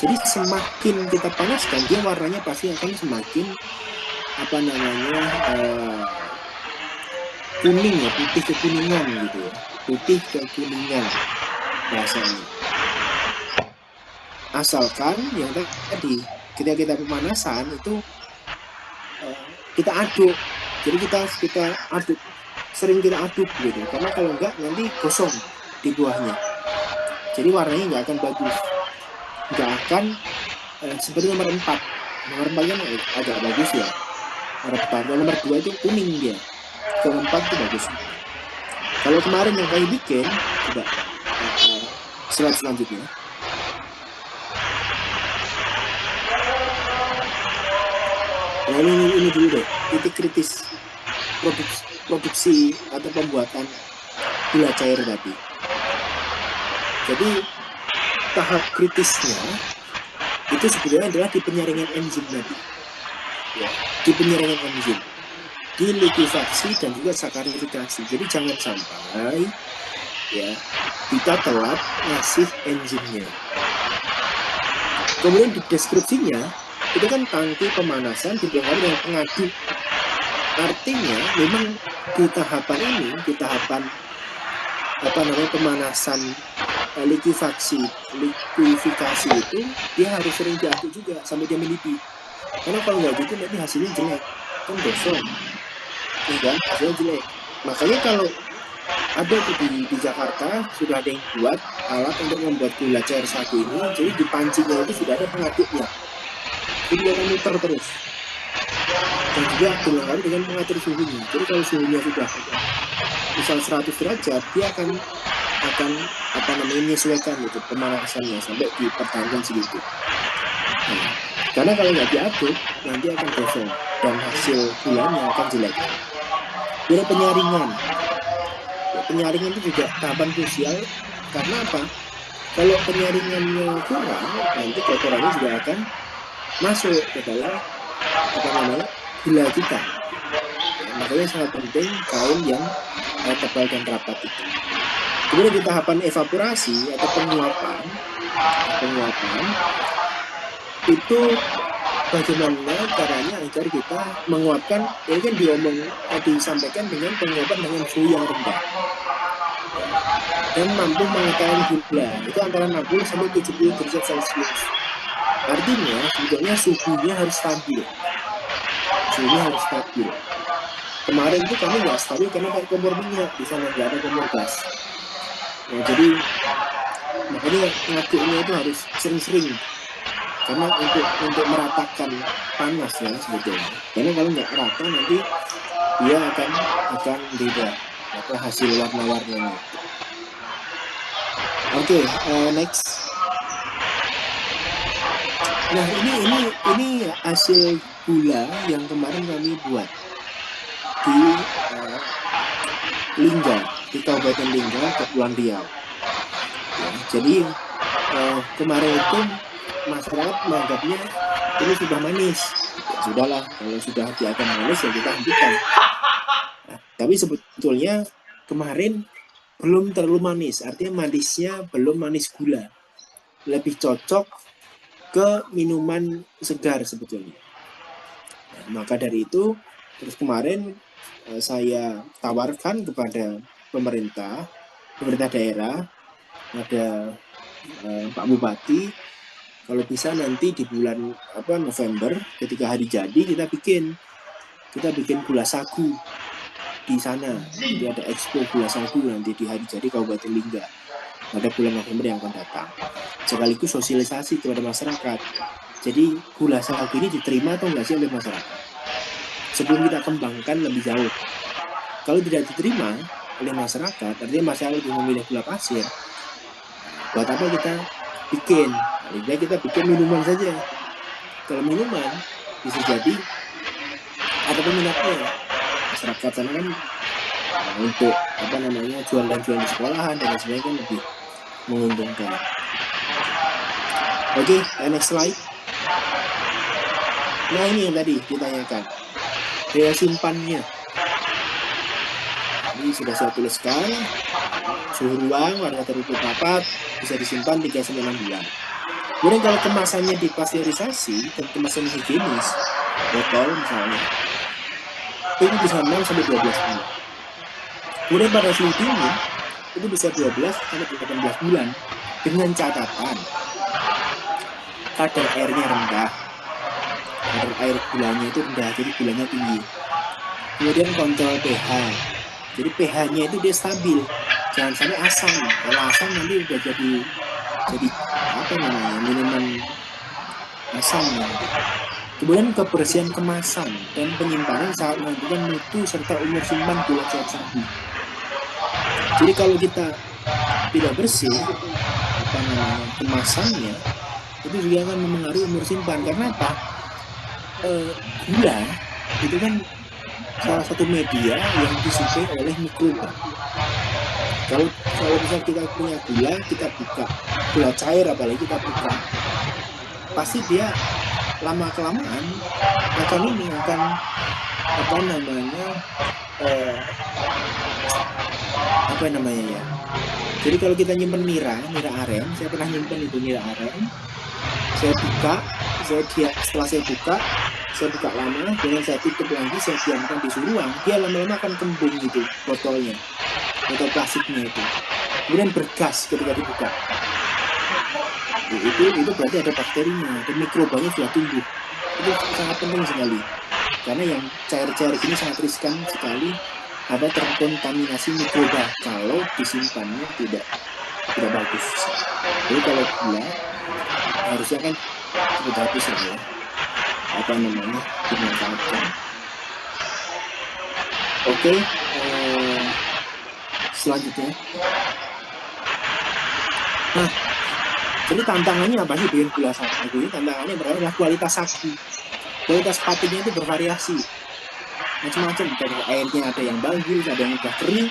jadi semakin kita panaskan dia warnanya pasti akan semakin apa namanya, kuning ya, putih kekuningan gitu ya, putih kekuningan rasanya. Asalkan yang tadi ketika kita pemanasan itu kita aduk, jadi kita aduk, sering kita aduk gitu, karena kalau enggak nanti gosong di buahnya, jadi warnanya nggak akan bagus, nggak akan seperti nomor 4 kan agak bagus ya, nomor 4. Nomor 2 itu kuning dia, kalau 4 itu bagus. Kalau kemarin yang kami bikin, coba slide selanjutnya. Nah ini dulu deh, titik kritis produksi atau pembuatan gula cair tadi. Jadi tahap kritisnya itu sebetulnya adalah di penyaringan enzim tadi, ya, di penyaringan enzim, di likuifaksi dan juga sakarifikasi. Jadi jangan sampai ya kita telat ngasih enzimnya. Kemudian di deskripsinya itu kan tangki pemanasan dilengkapi dengan pengaduk. Artinya memang di tahapan ini, di tahapan apa namanya pemanasan likuifaksi itu dia harus sering diaduk juga sampai dia mendidih. Karena kalau nggak gitu nanti hasilnya jelek, kan gosong, enggak hasilnya jelek. Makanya kalau ada di Jakarta sudah ada yang buat alat untuk membuat gula cair sagu ini, jadi di pancinya itu sudah ada pengaduknya, jadi dia akan muter terus, dan juga dilengkapi dengan mengatur suhunya. Jadi kalau suhunya sudah misal 100 derajat, dia akan apa namanya menyesuaikan gitu pemanasannya sampai dipertahankan segitu. Nah, karena kalau nggak diaduk nanti akan gosong dan hasil gulanya akan jelek. Jadi penyaringan itu juga tahapan krusial, karena apa? Kalau penyaringannya kurang, nanti kotorannya juga akan masuk ke dalam apa namanya gula kita. Makanya sangat penting kain yang tebal dan rapat itu. Kemudian di tahapan evaporasi atau penguapan itu bagaimana caranya agar kita menguapkan, ini kan disampaikan dengan penguapan dengan suhu yang rendah dan mampu mengekang gula itu antara 60 sampai 70 derajat Celcius. Artinya sebetulnya suhunya harus stabil. Kemarin itu kami nggak stabil karena pakai kompor minyak, di sana nggak ada kompor gas. Nah, jadi makanya ngaduknya itu harus sering-sering, karena untuk meratakan panas ya sebetulnya. Karena kalau nggak rata nanti dia akan beda apa hasil warna-warnanya. Oke, next. Nah ini hasil gula yang kemarin kami buat di Lingga, di Kabupaten Lingga, Kepulauan Riau. Ya, jadi kemarin itu masyarakat menganggapnya ini sudah manis. Ya sudahlah, kalau sudah dianggap manis ya kita hentikan. Nah, tapi sebetulnya kemarin belum terlalu manis, artinya manisnya belum manis gula, lebih cocok ke minuman segar sebetulnya. Nah, maka dari itu terus kemarin saya tawarkan kepada pemerintah daerah, ada Pak Bupati Kalau bisa nanti di bulan November ketika hari jadi kita bikin gula sagu di sana. Jadi ada expo gula sagu nanti di hari jadi Kabupaten Lingga pada bulan November yang akan datang. Sekaligus sosialisasi kepada masyarakat. Jadi gula sagu ini diterima atau enggak sih oleh masyarakat? Sebelum kita kembangkan lebih jauh. Kalau tidak diterima oleh masyarakat, artinya masyarakat lebih memilih gula pasir, buat apa kita bikin? Lebih baik kita bikin minuman saja. Kalau minuman bisa jadi ada peminatnya. Masyarakat sana kan untuk jualan-jualan di sekolahan dan sebagainya kan lebih menguntungkan. Oke, next slide. Nah ini yang tadi ditanyakan, daya simpannya. Ini sudah saya tuliskan, suhu ruang warna tertutup rapat bisa disimpan 3-6 bulan. Kemudian kalau kemasannya dipasteurisasi dan kemasannya higienis, botol misalnya, itu bisa 6-12 bulan. Kemudian pada suhu dingin itu bisa 12-18 bulan dengan catatan kadar airnya rendah, kadar air gulanya itu rendah, jadi gulanya tinggi. Kemudian kontrol pH, jadi pH-nya itu dia stabil, jangan sampai asam. Kalau asam nanti udah jadi minuman asam nanti. Kemudian kebersihan kemasan dan penyimpanan saat menentukan mutu serta umur simpan gula cair sagu. Jadi kalau kita tidak bersih kemasannya, itu juga akan mempengaruhi umur simpan. Karena apa? Gula itu kan salah satu media yang disukai oleh mikroba. Kalau misal kita punya gula, kita buka gula cair, apalagi kita buka, pasti dia lama kelamaan akan jadi kalau kita nyimpen nira aren, saya pernah nyimpen itu nira aren, setelah saya buka lama, kemudian saya tutup lagi, saya diamkan di suhu ruang, dia lama-lama akan kembung gitu botol plastiknya itu, kemudian bergas ketika dibuka. Itu berarti ada bakterinya dan mikrobanya sudah tumbuh. Itu sangat penting sekali, karena yang cair-cair ini sangat riskan sekali ada terkontaminasi mikroba kalau disimpannya tidak bagus. Jadi kalau gula harusnya kan sudah habis ya, dimanfaatkan. Oke, selanjutnya. Nah, jadi tantangannya apa sih bikin gula sagu ini? Tantangannya adalah kualitas sagu. Kualitas patiknya itu bervariasi, macam-macam. Dari airnya ada yang bagus, ada yang udah kering,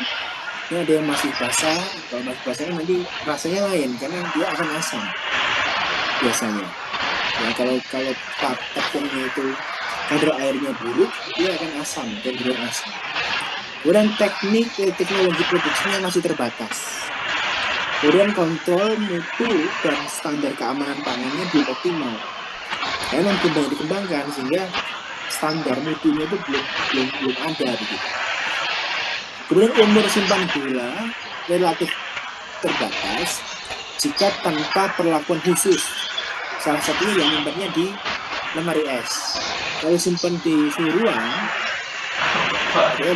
ada yang masih basah. Kalau masih basah nanti rasanya lain karena dia akan asam biasanya. Ya, kalau tepungnya itu kadar airnya buruk, dia akan asam, cenderung asam. Kemudian teknologi produksinya masih terbatas. Kemudian kontrol mutu dan standar keamanan pangannya belum optimal. Karena belum dikembangkan sehingga standar mutunya itu belum ada begitu. Kemudian umur simpan gula relatif terbatas jika tanpa perlakuan khusus. Salah satunya yang nyimpannya di lemari es. Kalau simpan di suhu ruang,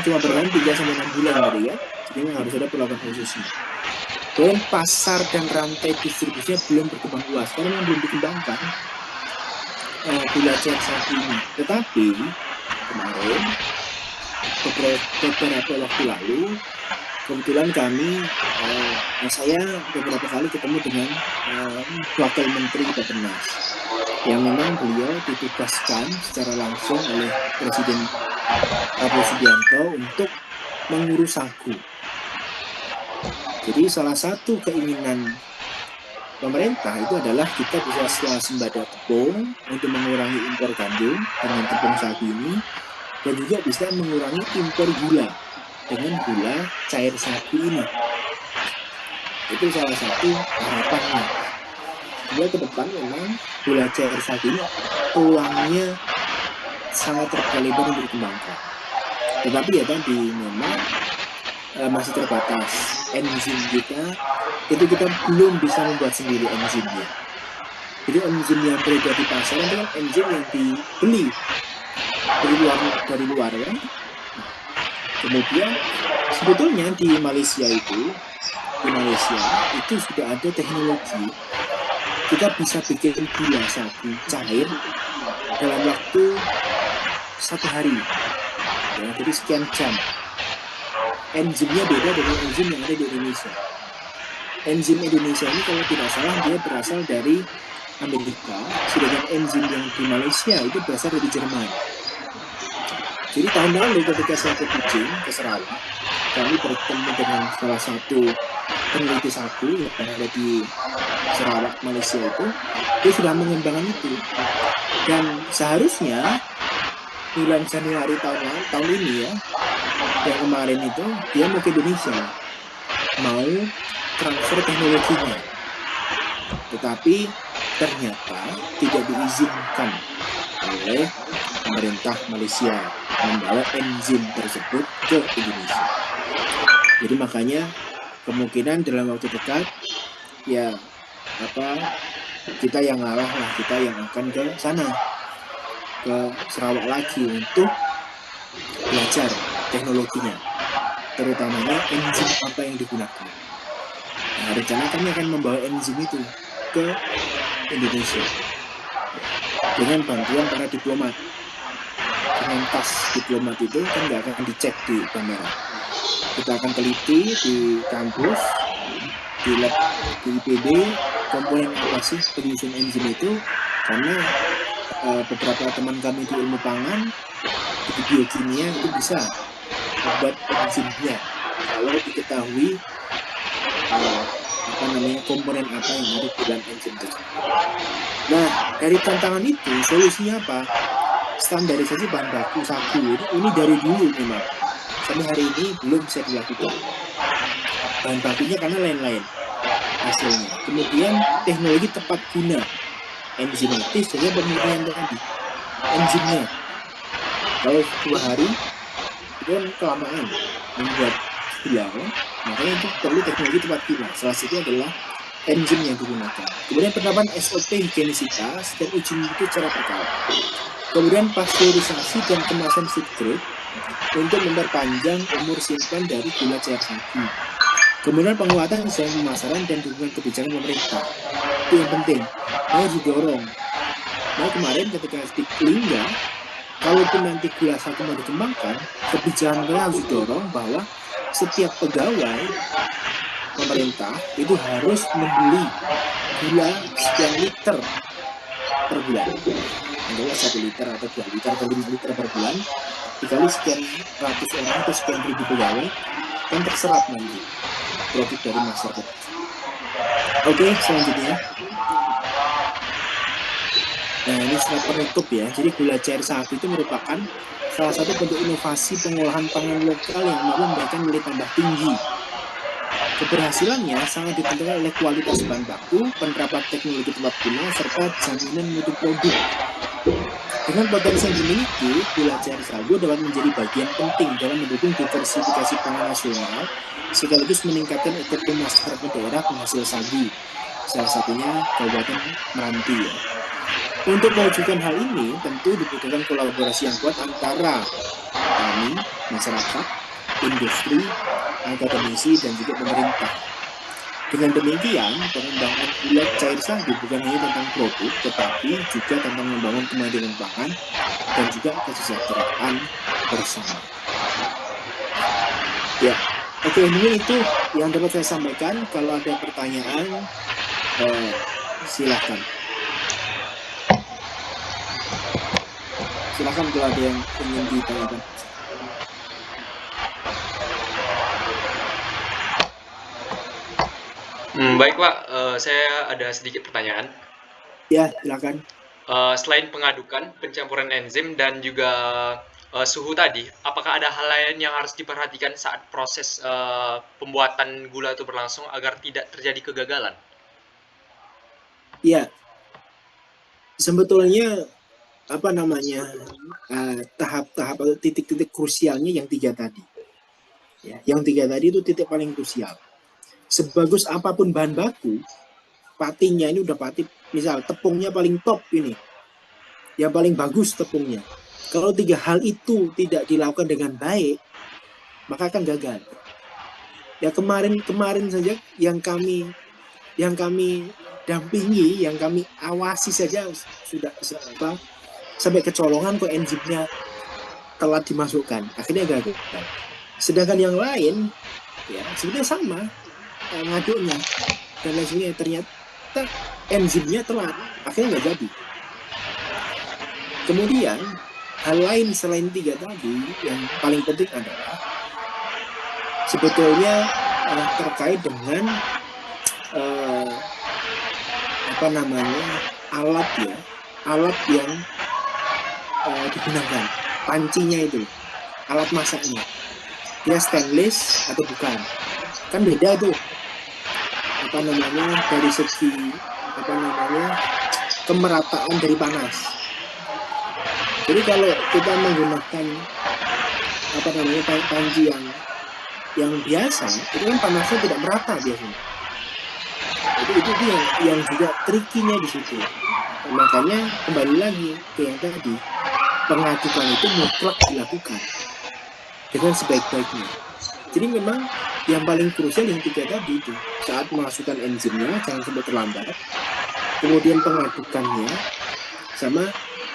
cuma bertahan 3-6 bulan tadi ya. Jadi harus ada perlakuan khususnya. Kemudian pasar dan rantai distribusinya belum berkembang luas karena memang belum dikembangkan gula cair sagu ini. Tetapi kemarin beberapa waktu lalu kebetulan saya beberapa kali ketemu dengan Wakil Menteri Bappenas yang memang beliau ditugaskan secara langsung oleh Presiden Prabowo Subianto untuk mengurus sagu. Jadi salah satu keinginan pemerintah itu adalah kita bisa swasembada tepung untuk mengurangi impor gandum dengan tepung sagu ini, dan juga bisa mengurangi impor gula dengan gula cair sagu ini. Itu salah satu harapannya. Dia ke depan memang gula cair sagu ini peluangnya sangat terbuka untuk dikembangkan. Tetapi ya tadi memang masih terbatas. Enzim kita belum bisa membuat sendiri enzimnya. Jadi enzim yang beredar di pasaran itu kan enzim yang dibeli dari luar kan. Kemudian sebetulnya di Malaysia itu sudah ada teknologi kita bisa bikin gula sagu cair dalam waktu 1 hari ya, jadi sekian jam. Enzimnya beda dengan enzim yang ada di Indonesia. Enzim Indonesia ini kalau tidak salah dia berasal dari Amerika, sedangkan enzim yang di Malaysia itu berasal dari Jerman. Jadi tahun lalu ketika saya ke Kuching, ke Sarawak, kami bertemu dengan salah satu peneliti sagu yang ada di Sarawak, Malaysia itu, dia sudah mengembangkan itu. Dan seharusnya bulan Januari tahun ini ya, yang kemarin itu dia mau ke Indonesia, mau transfer teknologinya, tetapi ternyata tidak diizinkan oleh pemerintah Malaysia membawa enzim tersebut ke Indonesia. Jadi makanya kemungkinan dalam waktu dekat ya kita yang ngalah lah, kita yang akan ke sana, ke Sarawak lagi untuk belajar teknologinya, terutamanya enzim apa yang digunakan. Nah, rencana kami akan membawa enzim itu ke Indonesia dengan bantuan para diplomat. Dengan tas diplomat itu kan nggak akan dicek di bandara. Kita akan teliti di kampus, di lab, di IPB, komponen apa sih penyusun enzim itu, karena beberapa teman kami di ilmu pangan, di biokimia itu bisa membuat enzimnya kalau diketahui komponen apa yang ada di dalam enzim tersebut. Nah, dari tantangan itu solusinya apa? Standarisasi bahan baku sagu ini dari dulu memang sampai hari ini belum bisa dilakukan. Bahan bakunya karena lain-lain hasilnya. Kemudian teknologi tepat guna enzimatis saja pemurnian tadi enzimnya. Kalau 2 hari itu kan kelamaan membuat gula, makanya itu perlu teknologi tepat guna. Salah satunya adalah enzim yang digunakan. Kemudian penerapan SOP higienisitas dan uji mutu secara berkala. Kemudian pasteurisasi dan kemasan food grade untuk memperpanjang umur simpan dari gula cair sagu. Kemudian penguatan desain pemasaran dan dukungan kebijakan pemerintah. Itu yang penting. Harus didorong. Nah kemarin ketika di Lingga, kalaupun nanti gula sagu mau dikembangkan, kebijakan harus didorong bahwa setiap pegawai pemerintah itu harus membeli gula sekian liter per bulan. Adalah 1 liter atau 2 liter atau 5 liter per bulan dikali sekian ratus orang atau sekian ribu pegawai kan terserap nanti produk dari masyarakat. Oke, selanjutnya. Nah, ini slide penutup ya. Jadi gula cair sagu itu merupakan salah satu bentuk inovasi pengolahan pangan lokal yang mampu memberikan nilai tambah tinggi. Keberhasilannya sangat ditentukan oleh kualitas bahan baku, penerapan teknologi tepat guna, serta jaminan mutu produk. Dengan potensi yang dimiliki, gula cair sagu dapat menjadi bagian penting dalam mendukung diversifikasi pangan nasional, sekaligus meningkatkan ekonomi masyarakat daerah penghasil sagu, salah satunya Kabupaten Meranti. Ya. Untuk mewujudkan hal ini, tentu dibutuhkan kolaborasi yang kuat antara petani, masyarakat, industri, akademisi, dan juga pemerintah. Dengan demikian, pengembangan gula cair sagu bukan hanya tentang produk, tetapi juga tentang membangun kemandirian pangan dan juga kesejahteraan bersama. Ya, oke, ini itu yang dapat saya sampaikan. Kalau ada pertanyaan, silakan. Silakan kalau ada yang ingin ditanyakan. Baik Pak, saya ada sedikit pertanyaan. Ya, silakan. Selain pengadukan, pencampuran enzim dan juga suhu tadi, apakah ada hal lain yang harus diperhatikan saat proses pembuatan gula itu berlangsung agar tidak terjadi kegagalan? Ya, sebetulnya tahap-tahap atau titik-titik krusialnya yang 3 tadi. Ya, yang 3 tadi itu titik paling krusial. Sebagus apapun bahan baku, patinya ini udah pati misal tepungnya paling top ini, yang paling bagus tepungnya. Kalau 3 hal itu tidak dilakukan dengan baik, maka akan gagal. Ya kemarin saja yang kami dampingi, yang kami awasi saja sudah sampai kecolongan kok enzimnya telat dimasukkan, akhirnya gagal. Sedangkan yang lain ya sebenarnya sama ngaduknya dan lain sebagainya, ternyata enzimnya telat, akhirnya nggak jadi. Kemudian hal lain selain 3 tadi yang paling penting adalah sebetulnya terkait dengan alat yang digunakan, pancinya itu, alat masaknya, dia stainless atau bukan, kan beda tuh dari segi kemerataan dari panas. Jadi kalau kita menggunakan panci yang biasa, itu kan panasnya tidak merata biasanya. Itu yang juga trikinya di situ. Makanya kembali lagi ke yang tadi, pengadukan itu mutlak dilakukan dengan sebaik-baiknya. Jadi memang yang paling krusial yang 3 tadi itu, saat memasukkan enzimnya jangan sampai terlambat, kemudian pengadukannya sama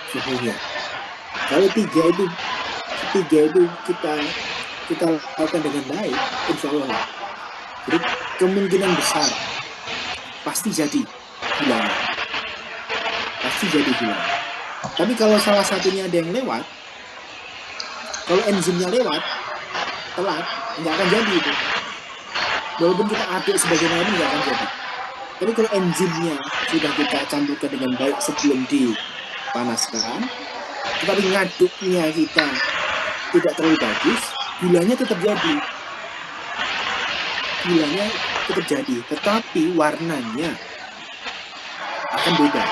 suhunya. Kalau 3 itu kita lakukan dengan baik, insya Allah. Jadi kemungkinan besar pasti jadi gulanya. Tapi kalau salah satunya ada yang lewat, kalau enzimnya lewat, telat, nggak akan jadi itu. Walaupun kita aduk sebagaimana nggak akan jadi. Tapi kalau enzimnya sudah kita campurkan dengan baik sebelum dipanaskan, tetapi ngaduknya kita tidak terlalu bagus, gulanya tetap jadi, tetapi warnanya akan beda,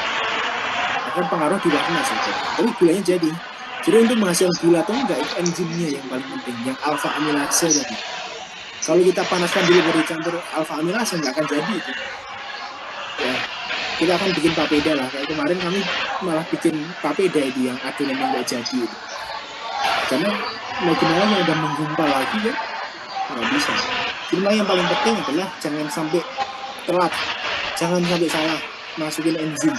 akan pengaruh di warna saja, tapi gulanya jadi. Jadi untuk menghasilkan gula atau enggak, itu enzimnya yang paling penting, yang alfa amilase tadi. Kalau kita panaskan dulu baru campur alfa amilase, nggak akan jadi itu. Ya, kita akan bikin papeda lah. Kayak kemarin kami malah bikin papeda itu yang adonannya nggak jadi itu. Karena mau gimana yang udah menggumpal lagi kan, nggak bisa. Cuma yang paling penting adalah jangan sampai telat, jangan sampai salah masukin enzim.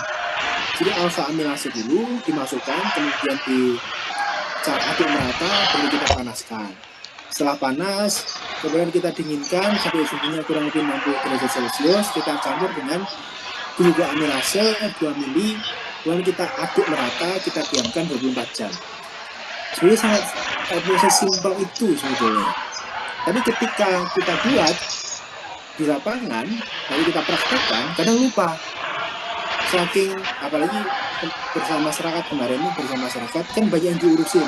Jadi alfa amilase dulu dimasukkan, kemudian diaduk merata, baru kita panaskan. Setelah panas, kemudian kita dinginkan sampai suhunya kurang lebih 60 derajat Celcius, kita campur dengan gula amilase 2 mili, kemudian kita aduk merata, kita diamkan 24 jam. Sebenarnya sangat proses simpel itu sebetulnya. Tapi ketika kita buat di lapangan, lalu kita praktekkan, kadang lupa. Saking, apalagi bersama masyarakat kemarin ini, bersama masyarakat kan banyak yang diurusin.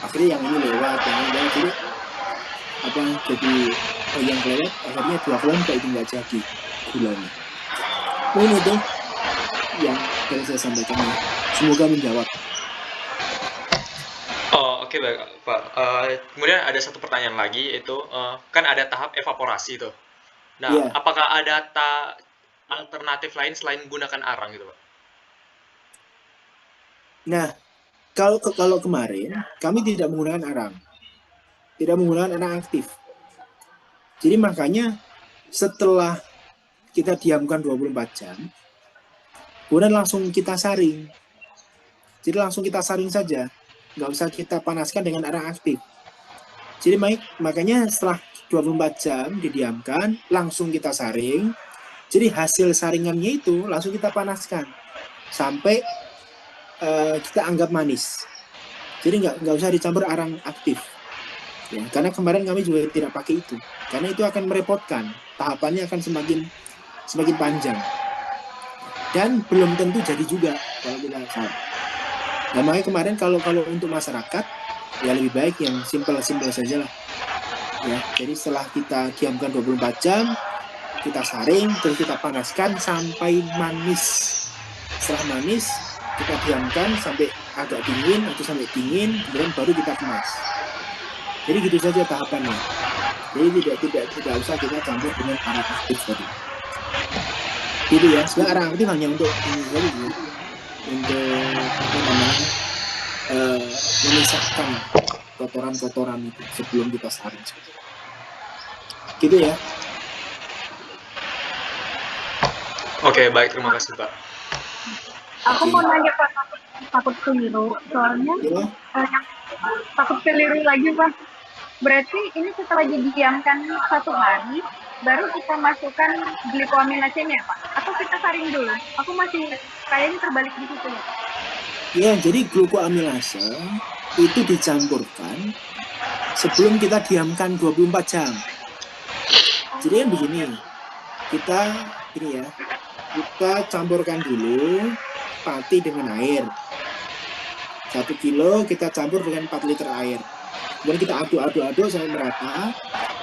Akhirnya yang ini lewat, yang ini lewat, jadi yang lewat, akhirnya 2 kelompok itu nggak jadi gulanya. Ini tuh yang harus saya sampaikan. Semoga menjawab. Oh, oke, baik, Pak. Kemudian ada satu pertanyaan lagi, itu kan ada tahap evaporasi tuh. Nah, Yeah. Apakah ada alternatif lain selain menggunakan arang gitu, Pak? Nah, kalau kemarin kami tidak menggunakan arang, tidak menggunakan arang aktif. Jadi makanya setelah kita diamkan 24 jam, kemudian langsung kita saring. Jadi langsung kita saring saja, nggak usah kita panaskan dengan arang aktif. Jadi makanya setelah 24 jam didiamkan, langsung kita saring. Jadi hasil saringannya itu langsung kita panaskan sampai kita anggap manis. Jadi nggak usah dicampur arang aktif. Ya, karena kemarin kami juga tidak pakai itu, karena itu akan merepotkan, tahapannya akan semakin panjang dan belum tentu jadi juga kalau kita salah. Nah, makanya kemarin kalau untuk masyarakat ya lebih baik yang simple saja lah. Ya, jadi setelah kita diamkan 24 jam, kita saring, terus kita panaskan sampai manis. Setelah manis, kita diamkan sampai agak dingin atau sampai dingin, kemudian baru kita kemas. Jadi gitu saja tahapannya. Jadi tidak usah kita campur dengan arang aktif tadi. Gitu ya. Sebenarnya aktif hanya untuk ini saja sih, untuk apa namanya memisahkan kotoran-kotoran itu sebelum kita saring. Gitu ya. Oke, baik, terima kasih Pak. Aku mau nanya Pak, takut keliru, soalnya Ya. takut keliru lagi Pak. Berarti ini setelah didiamkan 1 hari, baru kita masukkan glikoaminasenya Pak? Atau kita saring dulu? Aku masih kayaknya terbalik di situ ya Pak. Ya, jadi glukoamilase itu dicampurkan sebelum kita diamkan 24 jam. Jadi kan begini, kita campurkan dulu pati dengan air. 1 kilo kita campur dengan 4 liter air. Kemudian kita aduk-aduk sampai merata.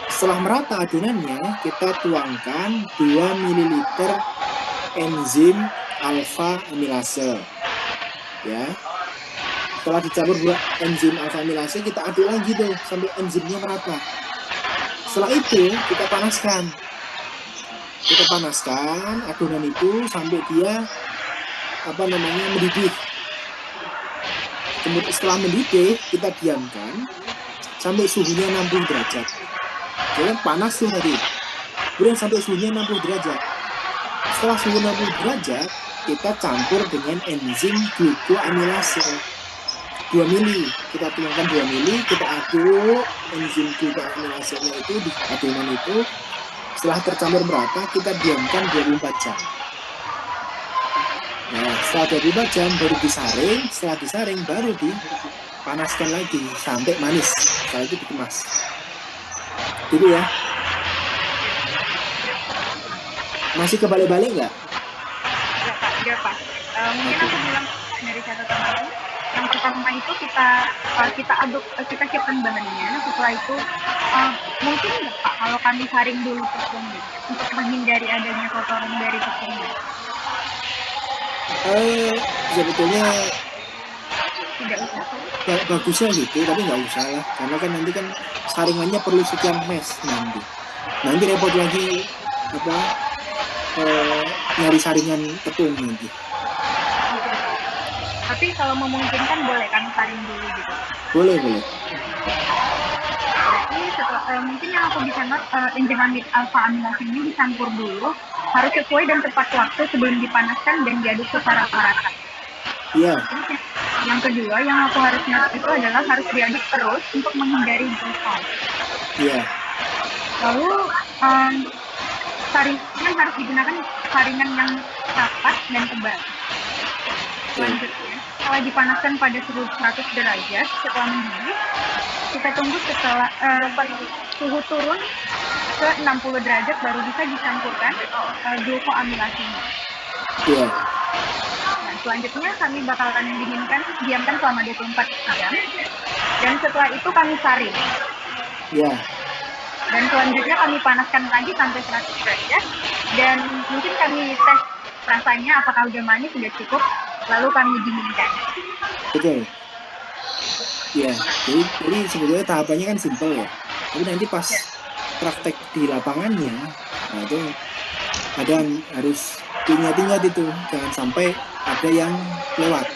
Setelah merata adonannya, kita tuangkan 2 ml enzim alfa amilase. Ya. Setelah dicampur enzim alfa amilase, kita aduk lagi tuh sampai enzimnya merata. Setelah itu kita panaskan. Kita panaskan adonan itu sampai dia mendidih. Kemudian setelah mendidih, kita diamkan sampai suhunya 60 derajat. Jadi panas tuh tadi. Kemudian sampai suhunya 60 derajat. Setelah suhu 60 derajat, kita campur dengan enzim glukoamilase. 2 mili. Kita tuangkan 2 mili, kita aduk enzim glukoamilasenya itu di adonan itu. Setelah tercampur merata, kita diamkan 24 jam. Nah, setelah 24 jam baru disaring, setelah disaring baru dipanaskan lagi sampai manis. Setelah itu dikemas. Gitu ya. Masih kebalik-balik nggak? Enggak Pak. Mungkin aku bilang dari catatan aku. Yang pertama itu kita aduk, kita siapkan bahannya. Setelah itu mungkin enggak Pak kalau kami saring dulu tepungnya untuk menghindari adanya kotoran dari tepungnya. Sebetulnya Tidak usah. bagusnya gitu, tapi nggak usah lah, karena kan nanti kan saringannya perlu sekian mes nanti repot lagi nyari saringan tepung nanti. Tapi kalau memungkinkan boleh kan saring dulu gitu. Boleh. Berarti setelah mungkin yang aku bisa enzim alfa amilase ini dicampur dulu, harus sesuai dan tepat waktu sebelum dipanaskan dan diaduk secara merata. Iya. Yang kedua yang aku harus ingat itu adalah harus diaduk terus untuk menghindari glikol. Iya. Lalu saringan harus digunakan saringan yang rapat dan tebal. Selanjutnya, setelah dipanaskan pada suhu 100 derajat, setelah mendidih, kita tunggu setelah suhu turun ke 60 derajat baru bisa dicampurkan glukoamilasenya. Iya. Nah, selanjutnya kami bakalan diamkan selama 24 jam, dan setelah itu kami saring. Iya. Dan selanjutnya kami panaskan lagi sampai 100 derajat, dan mungkin kami tes rasanya apakah udah manis, sudah cukup, lalu kami dinginkan. Betul. Ya, jadi sebetulnya tahapannya kan simpel ya. Tapi nanti pas praktek di lapangannya, nah itu ada harus diingat-ingat itu, jangan sampai ada yang lewat.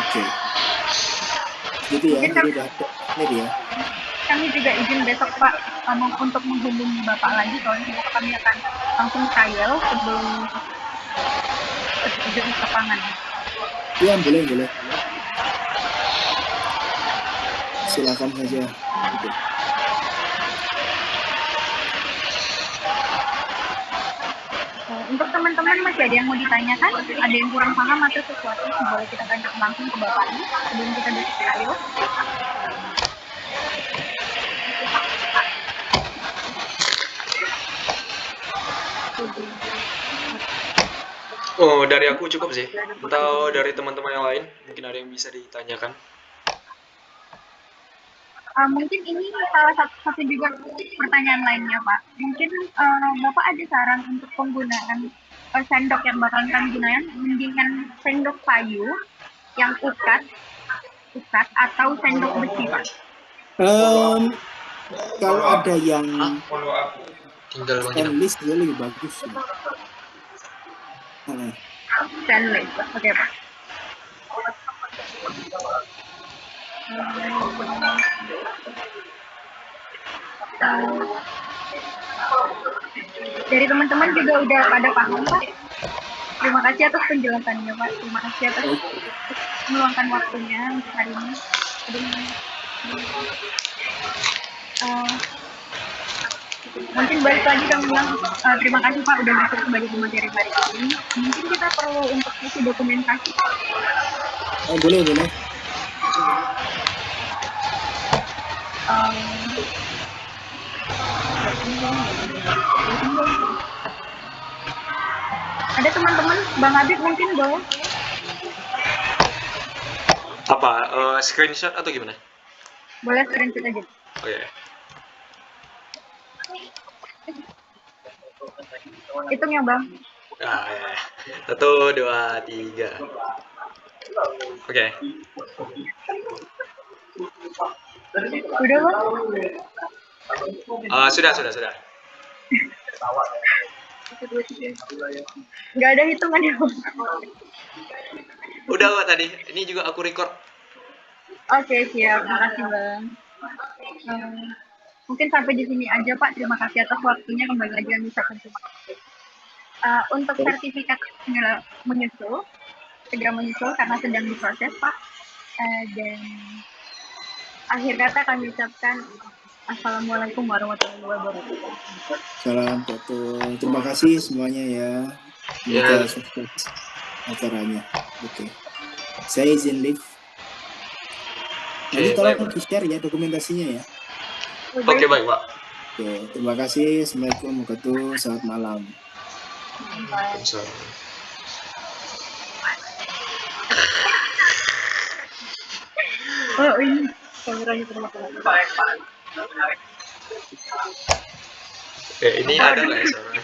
Oke. Gitu ya, jadi udah ini ya. Kami juga izin besok Pak untuk menghubungi Bapak lagi, soalnya kami akan langsung trial sebelum terjun ke lapangan. Iya, boleh. Silakan saja. Gitu. Untuk teman-teman masih ada yang mau ditanyakan? Ada yang kurang paham atau sesuatu, boleh kita tanya langsung ke Bapaknya sebelum kita trial. Oh, dari aku cukup sih. Atau dari teman-teman yang lain, mungkin ada yang bisa ditanyakan. Mungkin ini salah satu juga pertanyaan lainnya Pak. Mungkin Bapak ada saran untuk penggunaan sendok yang bakalan kami gunakan, mendingan sendok kayu yang ukat atau sendok besi Pak? Kalau ada yang Tinggal menginap. Stainless dia lebih bagus. Ya. Stainless. Oke, Pak. Dari teman-teman juga udah pada paham, Pak. Terima kasih atas penjelasannya, Pak. Terima kasih atas meluangkan waktunya untuk hari ini. Mungkin balik lagi kami bilang terima kasih Pak udah masuk sebagai pemateri hari ini. Mungkin kita perlu untuk isi dokumentasi. Boleh. Ada teman-teman, Bang Habib mungkin boleh? Apa? Screenshot atau gimana? Boleh screenshot aja. Oh ya. Hitung ya Bang. Ah, ya. 1, 2, 3. Oke. Udah Bang? Sudah. Nggak ada hitungan ya Bang? Udah Pak tadi. Ini juga aku record. Oke, siap. Makasih Bang. Mungkin sampai di sini aja Pak. Terima kasih atas waktunya. Kembali lagi kami ucapkan terima kasih. Untuk sertifikat segera menyusul karena sedang diproses Pak. Dan akhir kata kami ucapkan Assalamualaikum warahmatullahi wabarakatuh. Salam foto. Terima kasih semuanya ya. Semoga sukses acaranya. Oke. Saya izin live. Nanti tolong di-share ya dokumentasinya ya. Oke, baik Pak. Oke, terima kasih. Assalamualaikum warahmatullahi wabarakatuh. Selamat malam. Oh ini kameranya terlalu Oke, ini ada nggak ya suaranya?